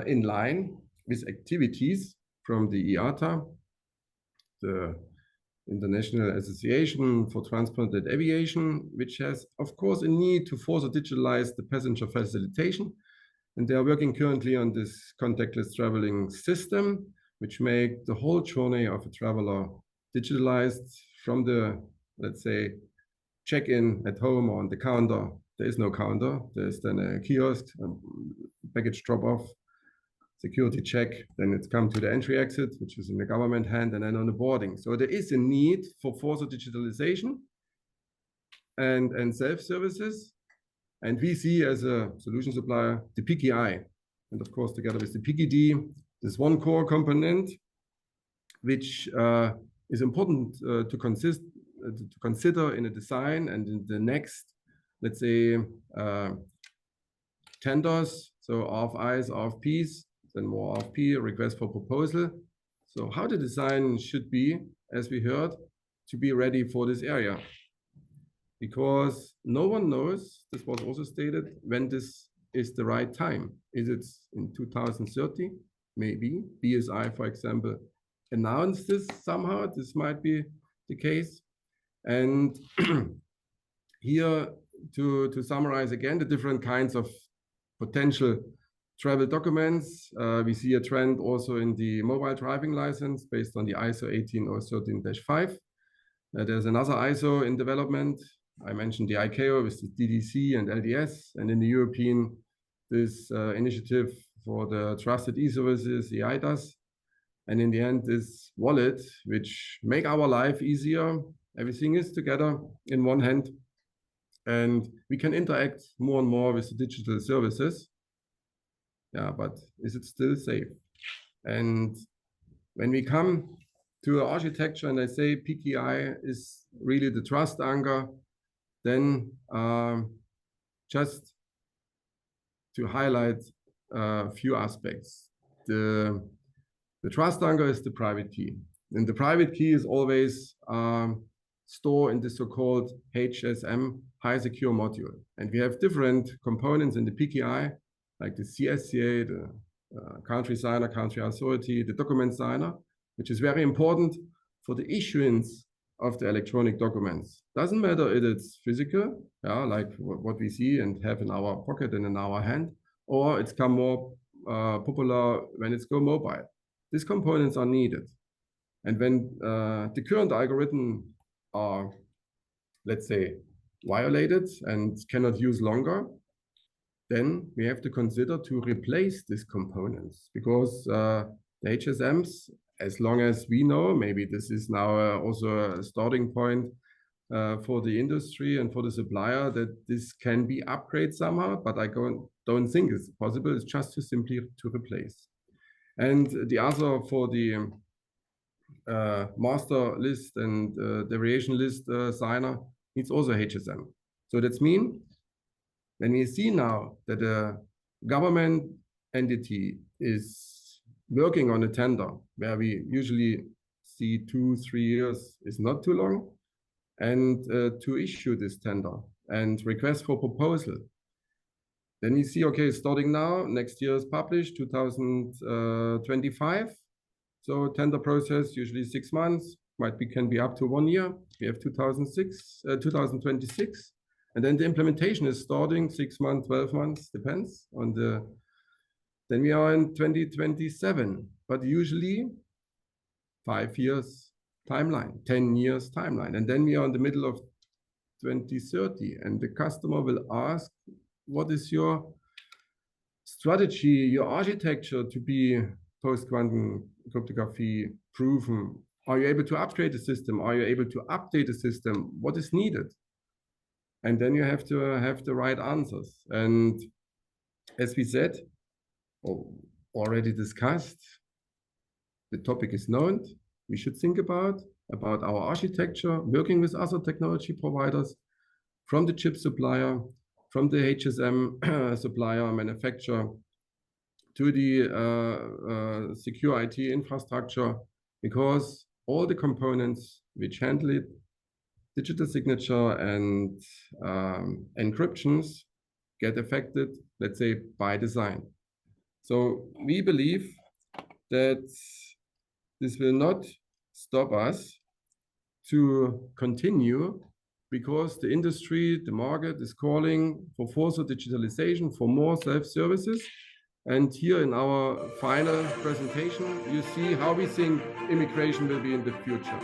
in line with activities from the IATA, the International Association for Transport and Aviation, which has, of course, a need to further digitalize the passenger facilitation. And they are working currently on this contactless traveling system, which make the whole journey of a traveler digitalized from the, let's say, check-in at home or on the counter. There is no counter. There's then a kiosk, package drop-off, security check, then it's come to the entry exit, which is in the government hand, and then on the boarding. So there is a need for further digitalization and self-services. And we see as a solution supplier, the PKI, and of course, together with the PKD, this one core component, which is important to consider in a design and in the next, let's say, tenders. So RFIs, RFPs, then more RFP, request for proposal. So how the design should be, as we heard, to be ready for this area. Because no one knows, this was also stated, when this is the right time. Is it in 2030? Maybe. BSI, for example, announced this somehow. This might be the case. And here, to summarize again, the different kinds of potential travel documents. We see a trend also in the mobile driving license based on the ISO 18013-5. There's another ISO in development. I mentioned the ICAO with the DDC and LDS, and in the European, this initiative for the trusted e-services, the IDAS. And in the end, this wallet, which make our life easier. Everything is together in one hand. And we can interact more and more with the digital services. Yeah, but is it still safe? And when we come to architecture and I say PKI is really the trust anchor, then just to highlight a few aspects. The trust anchor is the private key. And the private key is always stored in the so-called HSM, high secure module. And we have different components in the PKI, like the CSCA, the country signer, country authority, the document signer, which is very important for the issuance of the electronic documents. Doesn't matter if it's physical, yeah, like what we see and have in our pocket and in our hand, or it's come more popular when it's go mobile. These components are needed. And when the current algorithm are, let's say, violated and cannot use longer, then we have to consider to replace these components because the HSMs, as long as we know, maybe this is now also a starting point for the industry and for the supplier that this can be upgraded somehow, but I don't think it's possible. It's just to simply to replace. And the other for the master list and the variation list signer needs also HSM. So that's mean when we see now that a government entity is working on a tender where we usually see 2-3 years is not too long, and to issue this tender and request for proposal, then we see, okay, starting now, next year is published, 2025. So tender process, usually 6 months, can be up to 1 year. We have 2026. And then the implementation is starting 6 months, 12 months, depends on the, then we are in 2027, but usually 5 years timeline, 10 years timeline. And then we are in the middle of 2030 and the customer will ask, what is your strategy, your architecture to be post-quantum cryptography proven? Are you able to upgrade the system? Are you able to update the system? What is needed? And then you have to have the right answers. And as we said, or already discussed, the topic is known. We should think about our architecture, working with other technology providers, from the chip supplier, from the HSM supplier, manufacturer, to the secure IT infrastructure, because all the components which handle it, digital signature and encryptions, get affected, let's say, by design. So we believe that this will not stop us to continue because the industry, the market is calling for further digitalization, for more self-services. And here in our final presentation, you see how we think immigration will be in the future.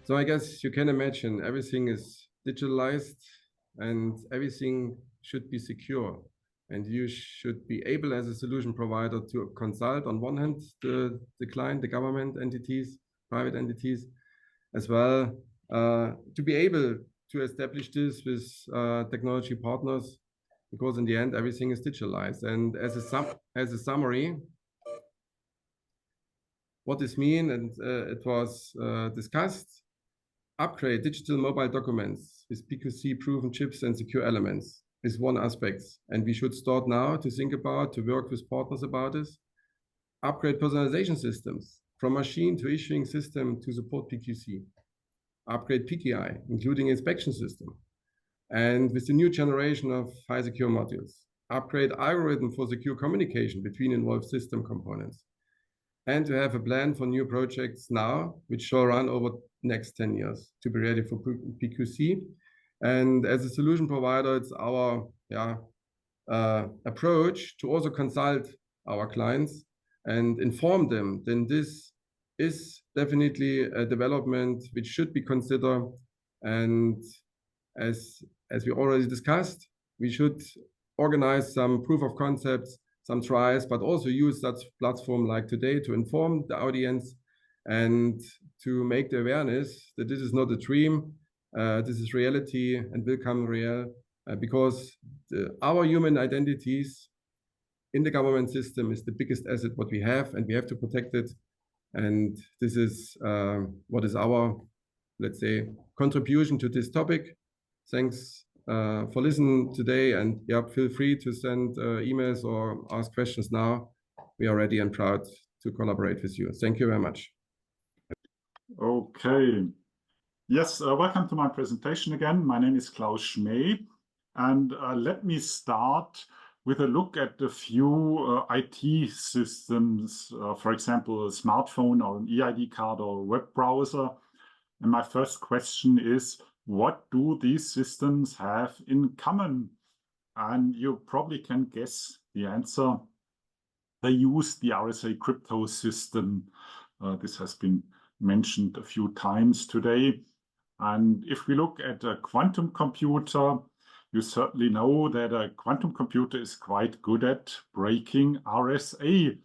So I guess you can imagine everything is digitalized and everything should be secure. And you should be able as a solution provider to consult on one hand the client, the government entities, private entities, as well to be able to establish this with technology partners, because in the end everything is digitalized. And as a summary, what this means, and it was discussed. Upgrade digital mobile documents with PQC proven chips and secure elements is one aspect. And we should start now to think about, to work with partners about this. Upgrade personalization systems from machine to issuing system to support PQC. Upgrade PKI, including inspection system. And with the new generation of high secure modules. Upgrade algorithm for secure communication between involved system components. And to have a plan for new projects now, which shall run over next 10 years to be ready for PQC. And as a solution provider, it's our approach to also consult our clients and inform them. Then this is definitely a development which should be considered. And as we already discussed, we should organize some proof of concepts, some trials, but also use such platform like today to inform the audience and to make the awareness that this is not a dream, this is reality and will come real, because our human identities in the government system is the biggest asset what we have, and we have to protect it. And this is what is our, let's say, contribution to this topic. Thanks for listening today, and feel free to send emails or ask questions now. We are ready and proud to collaborate with you. Thank you very much. Okay. Yes, welcome to my presentation again. My name is Klaus Schmey, and let me start with a look at a few IT systems, for example, a smartphone or an eID card or a web browser. And my first question is, what do these systems have in common? And you probably can guess the answer. They use the RSA crypto system. This has been mentioned a few times today. And if we look at a quantum computer, you certainly know that a quantum computer is quite good at breaking RSA.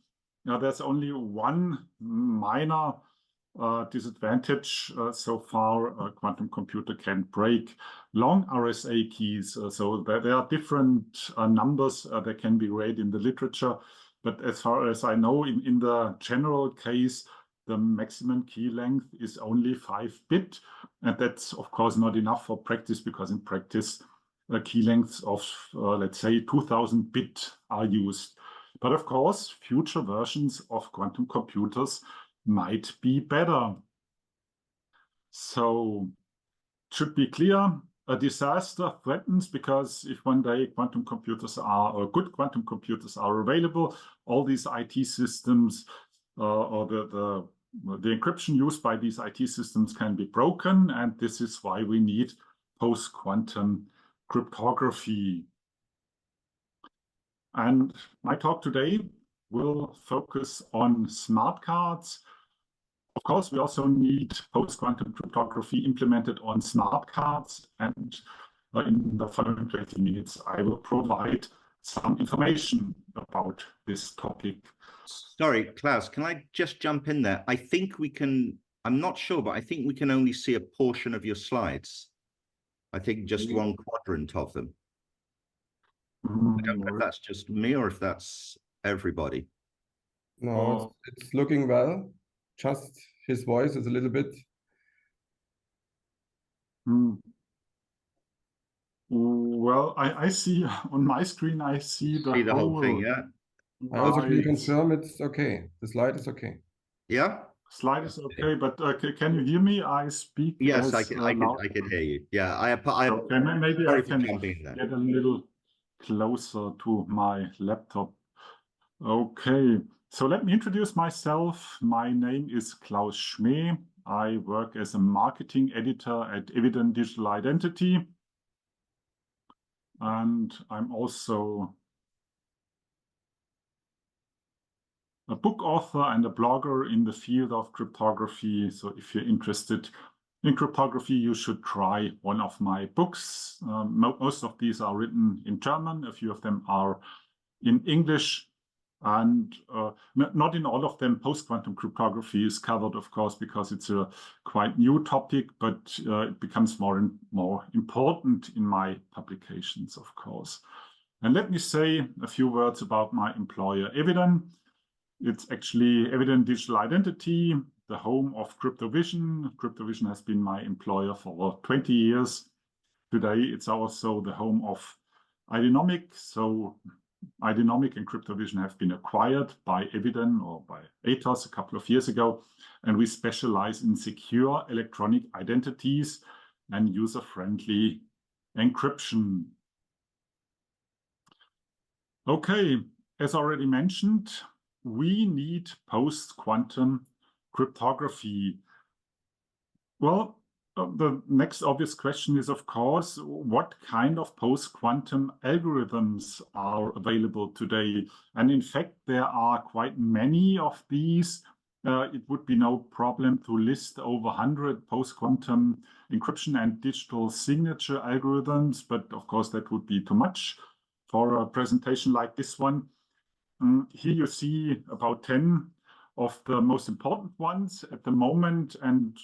Now, there's only one minor disadvantage so far. A quantum computer can break long RSA keys. So there are different numbers that can be read in the literature. But as far as I know, in the general case, the maximum key length is only 5-bit. And that's, of course, not enough for practice, because in practice, key lengths of, let's say, 2000-bit are used. But of course, future versions of quantum computers might be better. So it should be clear, a disaster threatens, because if one day quantum computers are, or good quantum computers are available, all these IT systems or the encryption used by these IT systems can be broken. And this is why we need post-quantum cryptography. And my talk today will focus on smart cards. Of course, we also need post-quantum cryptography implemented on smart cards. And in the following 20 minutes, I will provide some information about this topic. Sorry, Klaus, can I just jump in there? I think we can, I'm not sure, but I think we can only see a portion of your slides. I think just one quadrant of them. I don't know if that's just me or if that's everybody. No, it's looking well. Just his voice is a little bit. Well, I see on my screen, I see the whole thing, yeah. I also can Right. confirm it's okay. The slide is okay. Yeah. Slide is okay, but can you hear me? I speak Yes, as I loud. can hear you. Yeah, Okay, maybe I sorry for can jumping in there. get a little closer to my laptop. Okay, so let me introduce myself. My name is Klaus Schmee. I work as a marketing editor at Eviden Digital Identity. And I'm also a book author and a blogger in the field of cryptography. So if you're interested in cryptography, you should try one of my books. Most of these are written in German. A few of them are in English. And not in all of them, post-quantum cryptography is covered, of course, because it's a quite new topic, but it becomes more and more important in my publications, of course. And let me say a few words about my employer, Eviden. It's actually Eviden Digital Identity, the home of CryptoVision. CryptoVision has been my employer for 20 years. Today, it's also the home of Idenomic. So Idenomic and CryptoVision have been acquired by Eviden or by Atos a couple of years ago. And we specialize in secure electronic identities and user-friendly encryption. Okay, as already mentioned, we need post-quantum cryptography. Well, the next obvious question is, of course, what kind of post-quantum algorithms are available today? And in fact, there are quite many of these. It would be no problem to list over 100 post-quantum encryption and digital signature algorithms, but of course, that would be too much for a presentation like this one. Here you see about 10 of the most important ones at the moment, and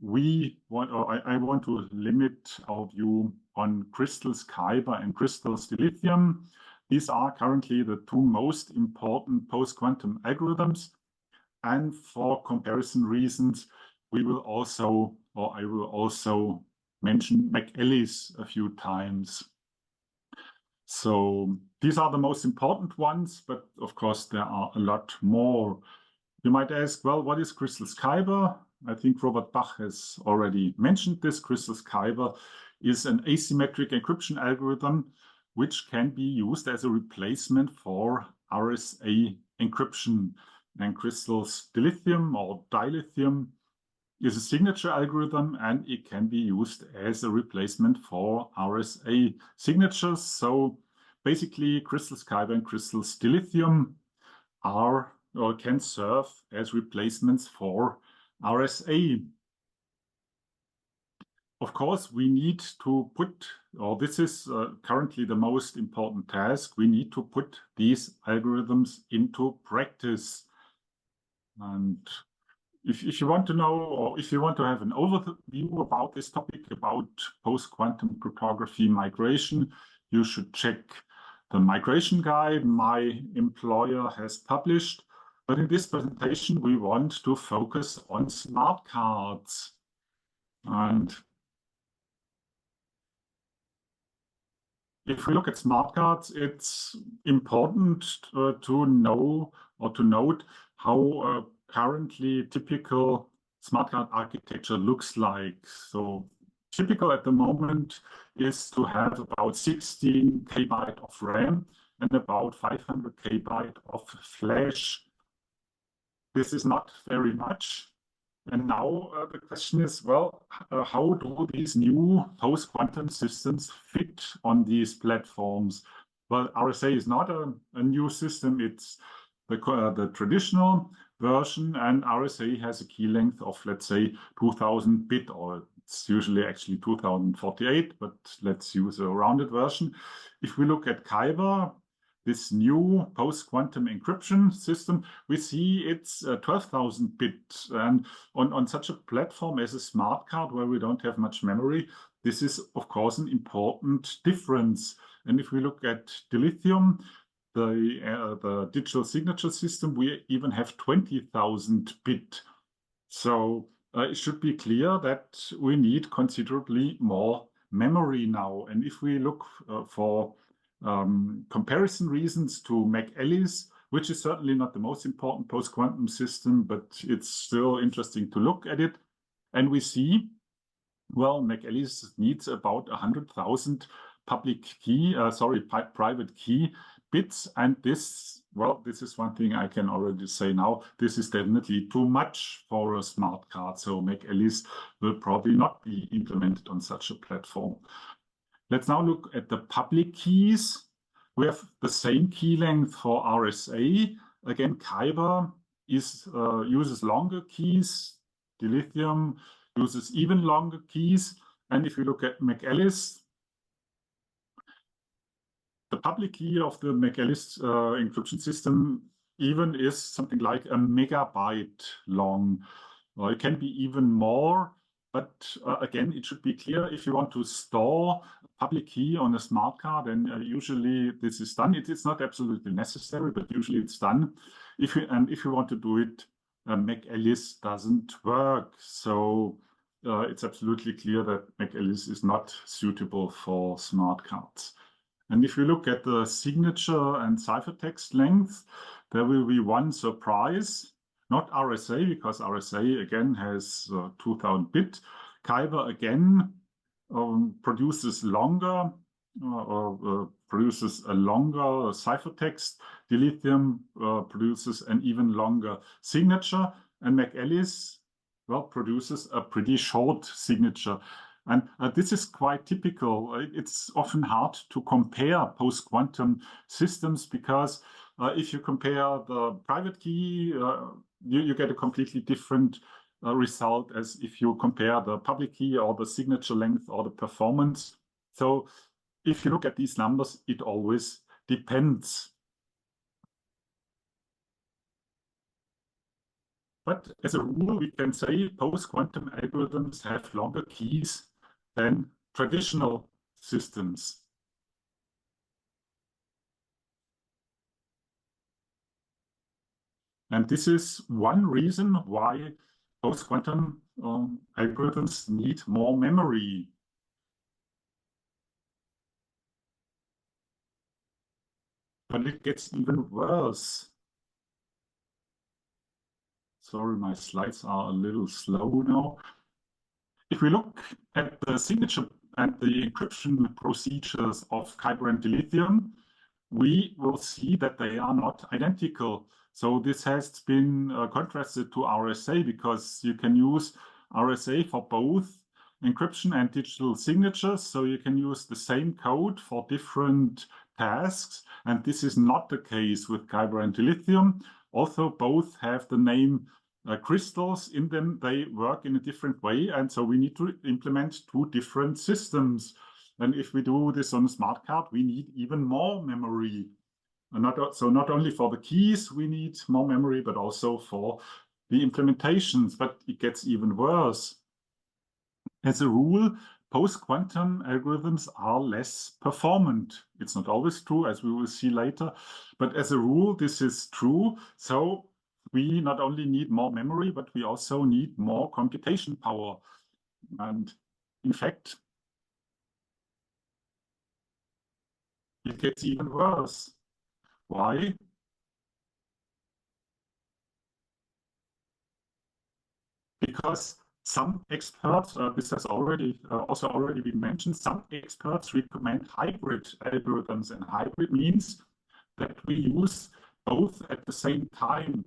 I want to limit our view on crystals Kyber and crystals dilithium. These are currently the two most important post-quantum algorithms, and for comparison reasons, I will also mention McEllis a few times. So these are the most important ones, but of course there are a lot more. You might ask, well, what is crystals Kyber? I think Robert Bach has already mentioned this. Crystals Kyber is an asymmetric encryption algorithm which can be used as a replacement for RSA encryption. And crystals dilithium or dilithium is a signature algorithm, and it can be used as a replacement for RSA signatures. So basically, crystals Kyber and crystals dilithium are or can serve as replacements for RSA. Of course, we need to put, or this is currently the most important task, we need to put these algorithms into practice. And if you want to know, or if you want to have an overview about this topic, about post-quantum cryptography migration, you should check the migration guide my employer has published. But in this presentation, we want to focus on smart cards. And if we look at smart cards, it's important to know or to note how currently typical smart card architecture looks like. So typical at the moment is to have about 16 KB of RAM and about 500 KB of flash. This is not very much. And now the question is, well, how do these new post-quantum systems fit on these platforms? Well, RSA is not a new system. It's the traditional version, and RSA has a key length of, let's say, 2000 bit, or it's usually actually 2048, but let's use a rounded version. If we look at Kyber, this new post-quantum encryption system, we see it's 12,000 bit. And on such a platform as a smart card where we don't have much memory, this is, of course, an important difference. And if we look at dilithium, the digital signature system, we even have 20,000 bit. So it should be clear that we need considerably more memory now. And if we look for comparison reasons to McAlice, which is certainly not the most important post-quantum system, but it's still interesting to look at it. And we see, well, McAlice needs about 100,000 private key bits. And this, well, this is one thing I can already say now. This is definitely too much for a smart card. So McAlice will probably not be implemented on such a platform. Let's now look at the public keys. We have the same key length for RSA. Again, Kyber uses longer keys. Dilithium uses even longer keys. And if you look at McAlice, the public key of the McAlice encryption system even is something like a megabyte long. It can be even more. But again, it should be clear if you want to store a public key on a smart card, then usually this is done. It's not absolutely necessary, but usually it's done. If you want to do it, McAlice doesn't work. So it's absolutely clear that McAlice is not suitable for smart cards. And if you look at the signature and ciphertext length, there will be one surprise. Not RSA, because RSA again has 2000 bit. Kyber again produces longer produces a longer ciphertext. Dilithium produces an even longer signature, and McAlice, well, produces a pretty short signature. And this is quite typical. It's often hard to compare post-quantum systems because if you compare the private key, you get a completely different result as if you compare the public key or the signature length or the performance. So if you look at these numbers, it always depends. But as a rule, we can say post-quantum algorithms have longer keys than traditional systems. And this is one reason why post-quantum algorithms need more memory. But it gets even worse. Sorry, my slides are a little slow now. If we look at the signature and the encryption procedures of Kyber and Dilithium, we will see that they are not identical. So this has been contrasted to RSA because you can use RSA for both encryption and digital signatures. So you can use the same code for different tasks. And this is not the case with Kyber and Dilithium. Although both have the name crystals in them, they work in a different way. And so we need to implement two different systems. And if we do this on a smart card, we need even more memory. So not only for the keys, we need more memory, but also for the implementations. But it gets even worse. As a rule, post-quantum algorithms are less performant. It's not always true, as we will see later. But as a rule, this is true. So we not only need more memory, but we also need more computation power. And in fact, it gets even worse. Why? Because some experts, this has also already been mentioned, some experts recommend hybrid algorithms, and hybrid means that we use both at the same time,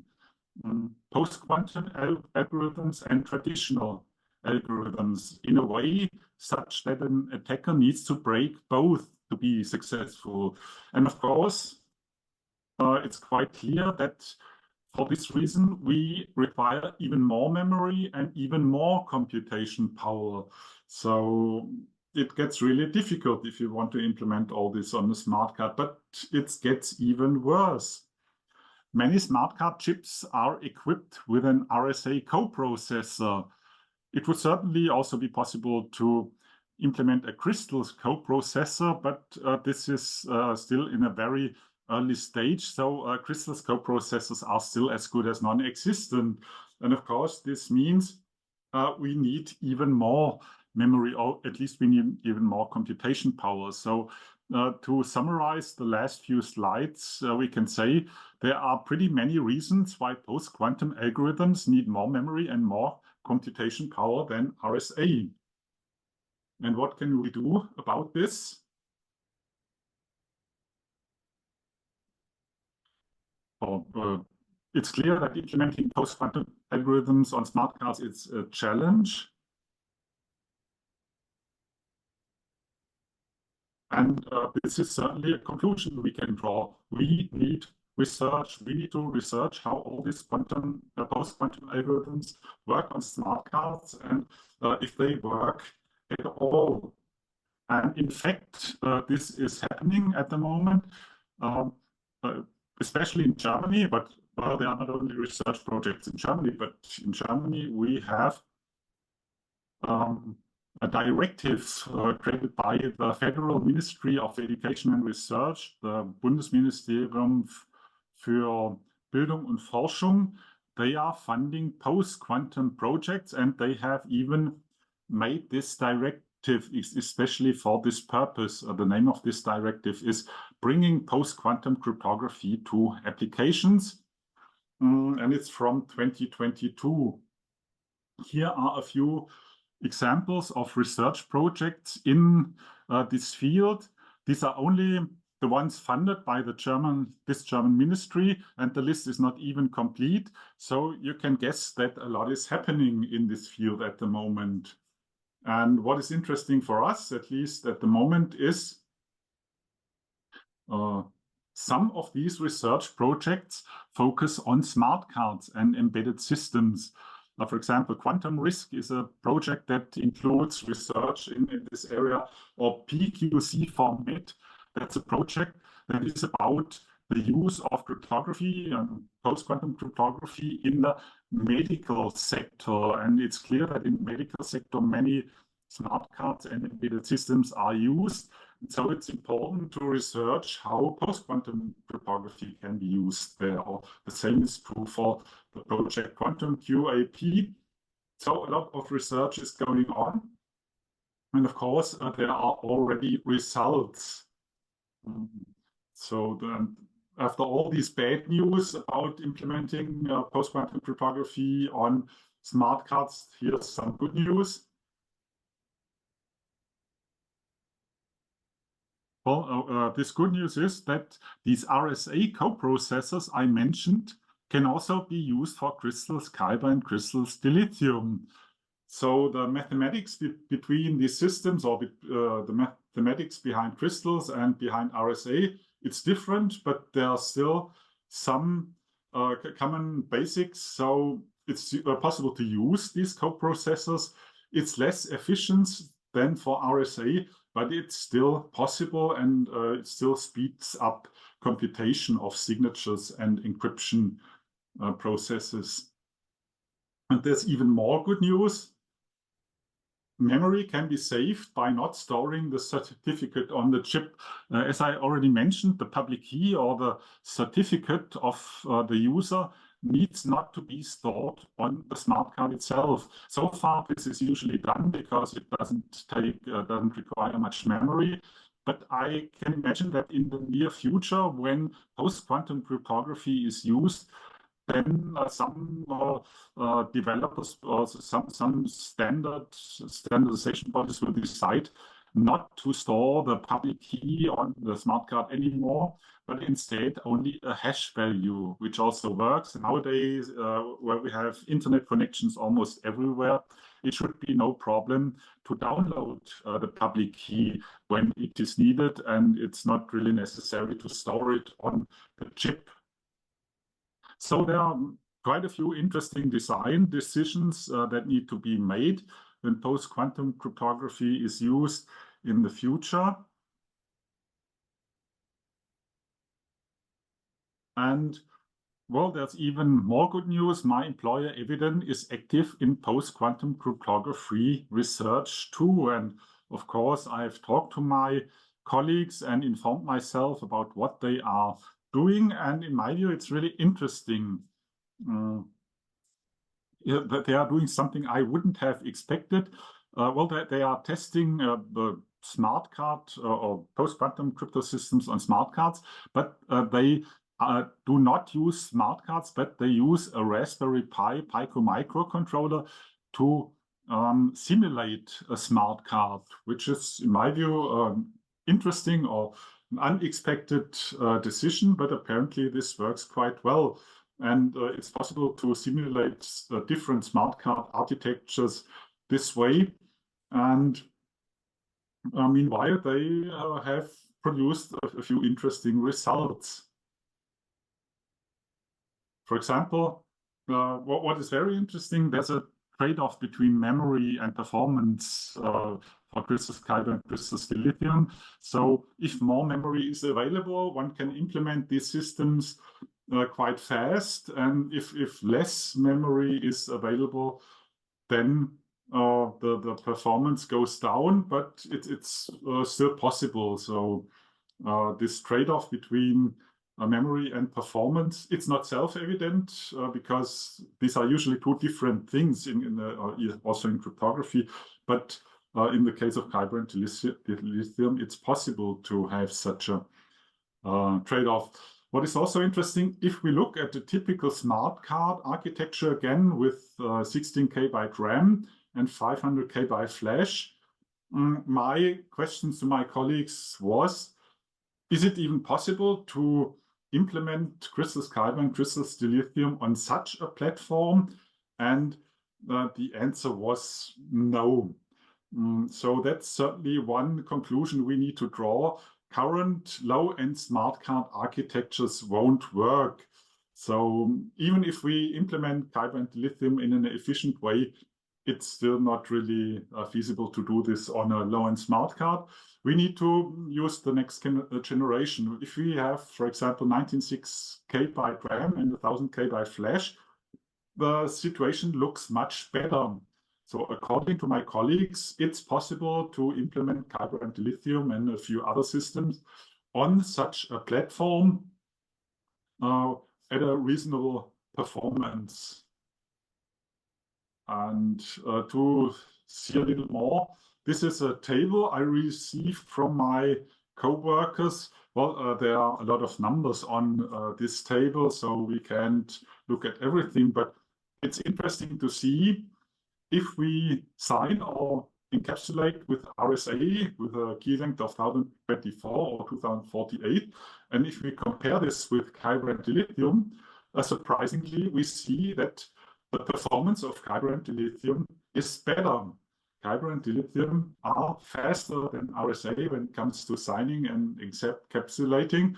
post-quantum algorithms and traditional algorithms in a way such that an attacker needs to break both to be successful. And of course, it's quite clear that for this reason, we require even more memory and even more computation power. So it gets really difficult if you want to implement all this on a smart card, but it gets even worse. Many smart card chips are equipped with an RSA coprocessor. It would certainly also be possible to implement a crystals coprocessor, but this is still in a very early stage. So crystals coprocessors are still as good as non-existent. And of course, this means we need even more memory, or at least we need even more computation power. So to summarize the last few slides, we can say there are pretty many reasons why post-quantum algorithms need more memory and more computation power than RSA. And what can we do about this? It's clear that implementing post-quantum algorithms on smart cards is a challenge. And this is certainly a conclusion we can draw. We need research. We need to research how all these post-quantum algorithms work on smart cards and if they work at all. And in fact, this is happening at the moment, especially in Germany, but there are not only research projects in Germany, but in Germany we have a directive created by the Federal Ministry of Education and Research, the Bundesministerium für Bildung und Forschung. They are funding post-quantum projects, and they have even made this directive especially for this purpose. The name of this directive is Bringing Post-Quantum Cryptography to Applications, and it's from 2022. Here are a few examples of research projects in this field. These are only the ones funded by this German ministry, and the list is not even complete. So you can guess that a lot is happening in this field at the moment. And what is interesting for us, at least at the moment, is some of these research projects focus on smart cards and embedded systems. For example, Quantum Risk is a project that includes research in this area, or PQC for MID. That's a project that is about the use of cryptography and post-quantum cryptography in the medical sector. And it's clear that in the medical sector, many smart cards and embedded systems are used. So it's important to research how post-quantum cryptography can be used there. The same is true for the project Quantum QAP. So a lot of research is going on. And of course, there are already results. So after all these bad news about implementing post-quantum cryptography on smart cards, here's some good news. Well, this good news is that these RSA coprocessors I mentioned can also be used for crystals Kyber and crystals dilithium. So the mathematics between these systems, or the mathematics behind crystals and behind RSA, it's different, but there are still some common basics. So it's possible to use these coprocessors. It's less efficient than for RSA, but it's still possible, and it still speeds up computation of signatures and encryption processes. And there's even more good news. Memory can be saved by not storing the certificate on the chip. As I already mentioned, the public key or the certificate of the user needs not to be stored on the smart card itself. So far, this is usually done because it doesn't require much memory. But I can imagine that in the near future, when post-quantum cryptography is used, then some developers or some standardization bodies will decide not to store the public key on the smart card anymore, but instead only a hash value, which also works. Nowadays, where we have internet connections almost everywhere, it should be no problem to download the public key when it is needed, and it's not really necessary to store it on the chip. So there are quite a few interesting design decisions that need to be made when post-quantum cryptography is used in the future. And well, there's even more good news. My employer, Eviden, is active in post-quantum cryptography research too. And of course, I've talked to my colleagues and informed myself about what they are doing. And in my view, it's really interesting. that they are doing something I wouldn't have expected. Well, they are testing the smart card or post-quantum crypto systems on smart cards, but they do not use smart cards, but they use a Raspberry Pi Pico microcontroller to simulate a smart card, which is, in my view, interesting or an unexpected decision, but apparently this works quite well. And it's possible to simulate different smart card architectures this way. And meanwhile, they have produced a few interesting results. For example, what is very interesting, there's a trade-off between memory and performance for crystal Kyber and crystal dilithium. So if more memory is available, one can implement these systems quite fast. And if less memory is available, then the performance goes down, but it's still possible. So this trade-off between memory and performance, it's not self-evident because these are usually two different things also in cryptography. But in the case of Kyber and dilithium, it's possible to have such a trade-off. What is also interesting, if we look at the typical smart card architecture again with 16K byte RAM and 500K byte flash, my questions to my colleagues was, is it even possible to implement crystal Kyber and crystal dilithium on such a platform? And the answer was no. So that's certainly one conclusion we need to draw. Current low-end smart card architectures won't work. So even if we implement Kyber and dilithium in an efficient way, it's still not really feasible to do this on a low-end smart card. We need to use the next generation. If we have, for example, 196K byte RAM and 1000K byte flash, the situation looks much better. So according to my colleagues, it's possible to implement Kyber and dilithium and a few other systems on such a platform at a reasonable performance. And to see a little more, this is a table I received from my co-workers. Well, there are a lot of numbers on this table, so we can't look at everything, but it's interesting to see if we sign or encapsulate with RSA with a key length of 1024 or 2048, and if we compare this with Kyber and dilithium, surprisingly, we see that the performance of Kyber and dilithium is better. Kyber and dilithium are faster than RSA when it comes to signing and encapsulating.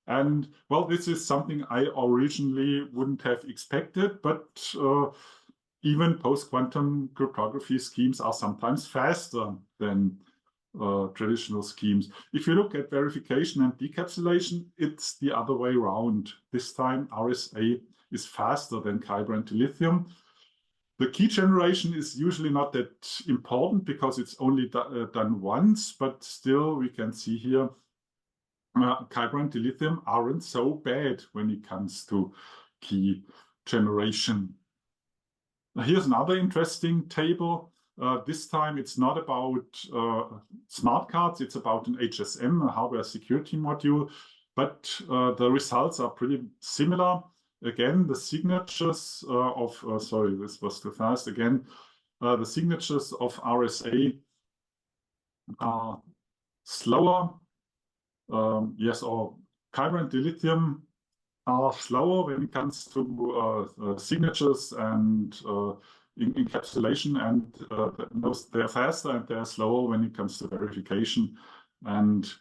And well, this is something I originally wouldn't have expected, but even post-quantum cryptography schemes are sometimes faster than traditional schemes. If you look at verification and decapsulation, it's the other way around. This time RSA is faster than Kyber and dilithium. The key generation is usually not that important because it's only done once, but still we can see here Kyber and dilithium aren't so bad when it comes to key generation. Here's another interesting table. This time it's not about smart cards, it's about an HSM, a hardware security module, but the results are pretty similar. Again, the signatures sorry, this was too fast. Again, the signatures of RSA are slower. Yes, or Kyber and dilithium are slower when it comes to signatures and encapsulation, and they're faster and they're slower when it comes to verification and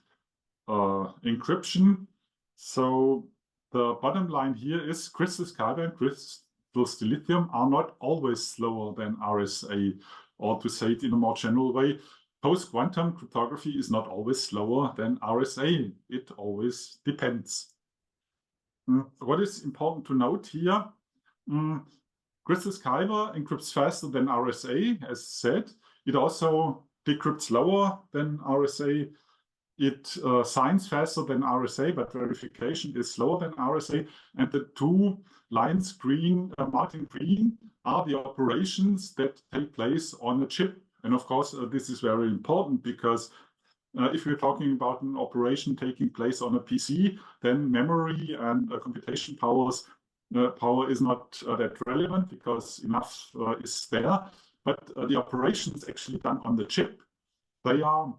encryption. So the bottom line here is crystal Kyber and crystal dilithium are not always slower than RSA, or to say it in a more general way, post-quantum cryptography is not always slower than RSA. It always depends. What is important to note here, crystal Kyber encrypts faster than RSA, as said. It also decrypts slower than RSA. it signs faster than RSA, but verification is slower than RSA. And the two lines marked in green are the operations that take place on a chip. And of course, this is very important because if we're talking about an operation taking place on a PC, then memory and computation power is not that relevant because enough is there. But the operations actually done on the chip, they are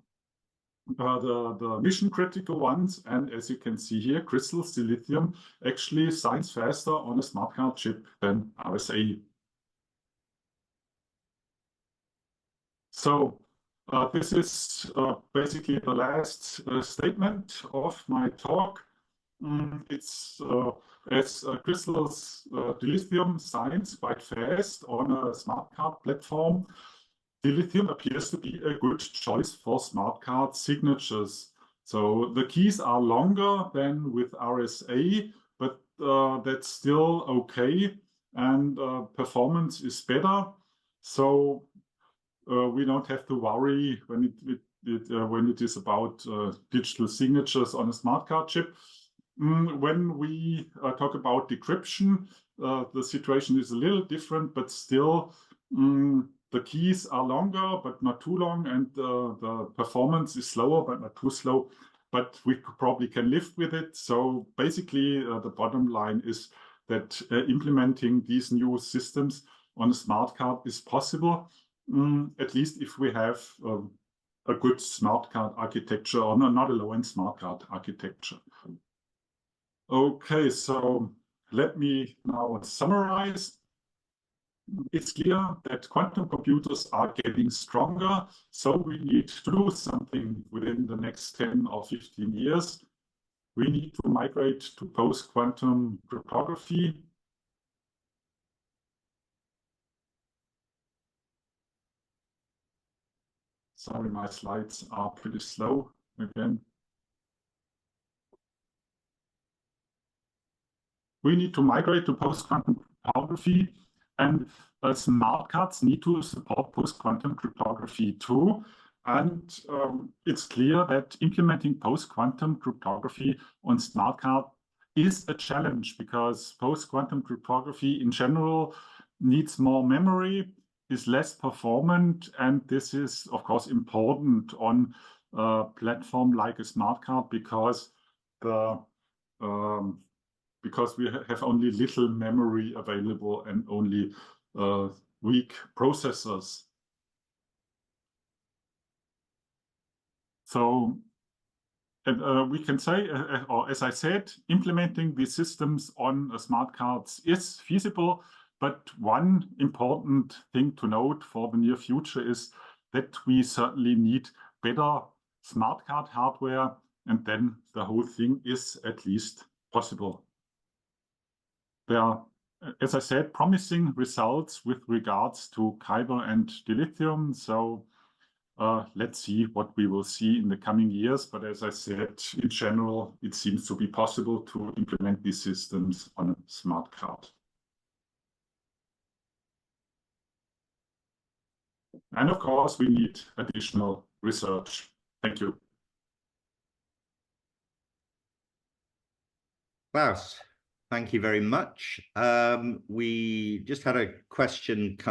the mission critical ones. And as you can see here, crystal silicium actually signs faster on a smart card chip than RSA. So this is basically the last statement of my talk. It's as crystals dilithium signs quite fast on a smart card platform. Dilithium appears to be a good choice for smart card signatures. So the keys are longer than with RSA, but that's still okay, and performance is better. So we don't have to worry when it is about digital signatures on a smart card chip. When we talk about decryption, the situation is a little different, but still the keys are longer, but not too long, and the performance is slower, but not too slow. But we probably can live with it. So basically, the bottom line is that implementing these new systems on a smart card is possible, at least if we have a good smart card architecture, or not a low-end smart card architecture. Okay, so let me now summarize. It's clear that quantum computers are getting stronger, so we need to do something within the next 10 or 15 years. We need to migrate to post-quantum cryptography. Sorry, my slides are pretty slow again. We need to migrate to post-quantum cryptography, and smart cards need to support post-quantum cryptography too. And it's clear that implementing post-quantum cryptography on smart card is a challenge because post-quantum cryptography in general needs more memory, is less performant, and this is of course important on a platform like a smart card because we have only little memory available and only weak processors. So we can say, or as I said, implementing these systems on smart cards is feasible. But one important thing to note for the near future is that we certainly need better smart card hardware, and then the whole thing is at least possible. There are, as I said, promising results with regards to Kyber and dilithium. So let's see what we will see in the coming years. But as I said, in general, it seems to be possible to implement these systems on a smart card. And of course, we need additional research. Thank you. Klaus, thank you very much. We just had a question come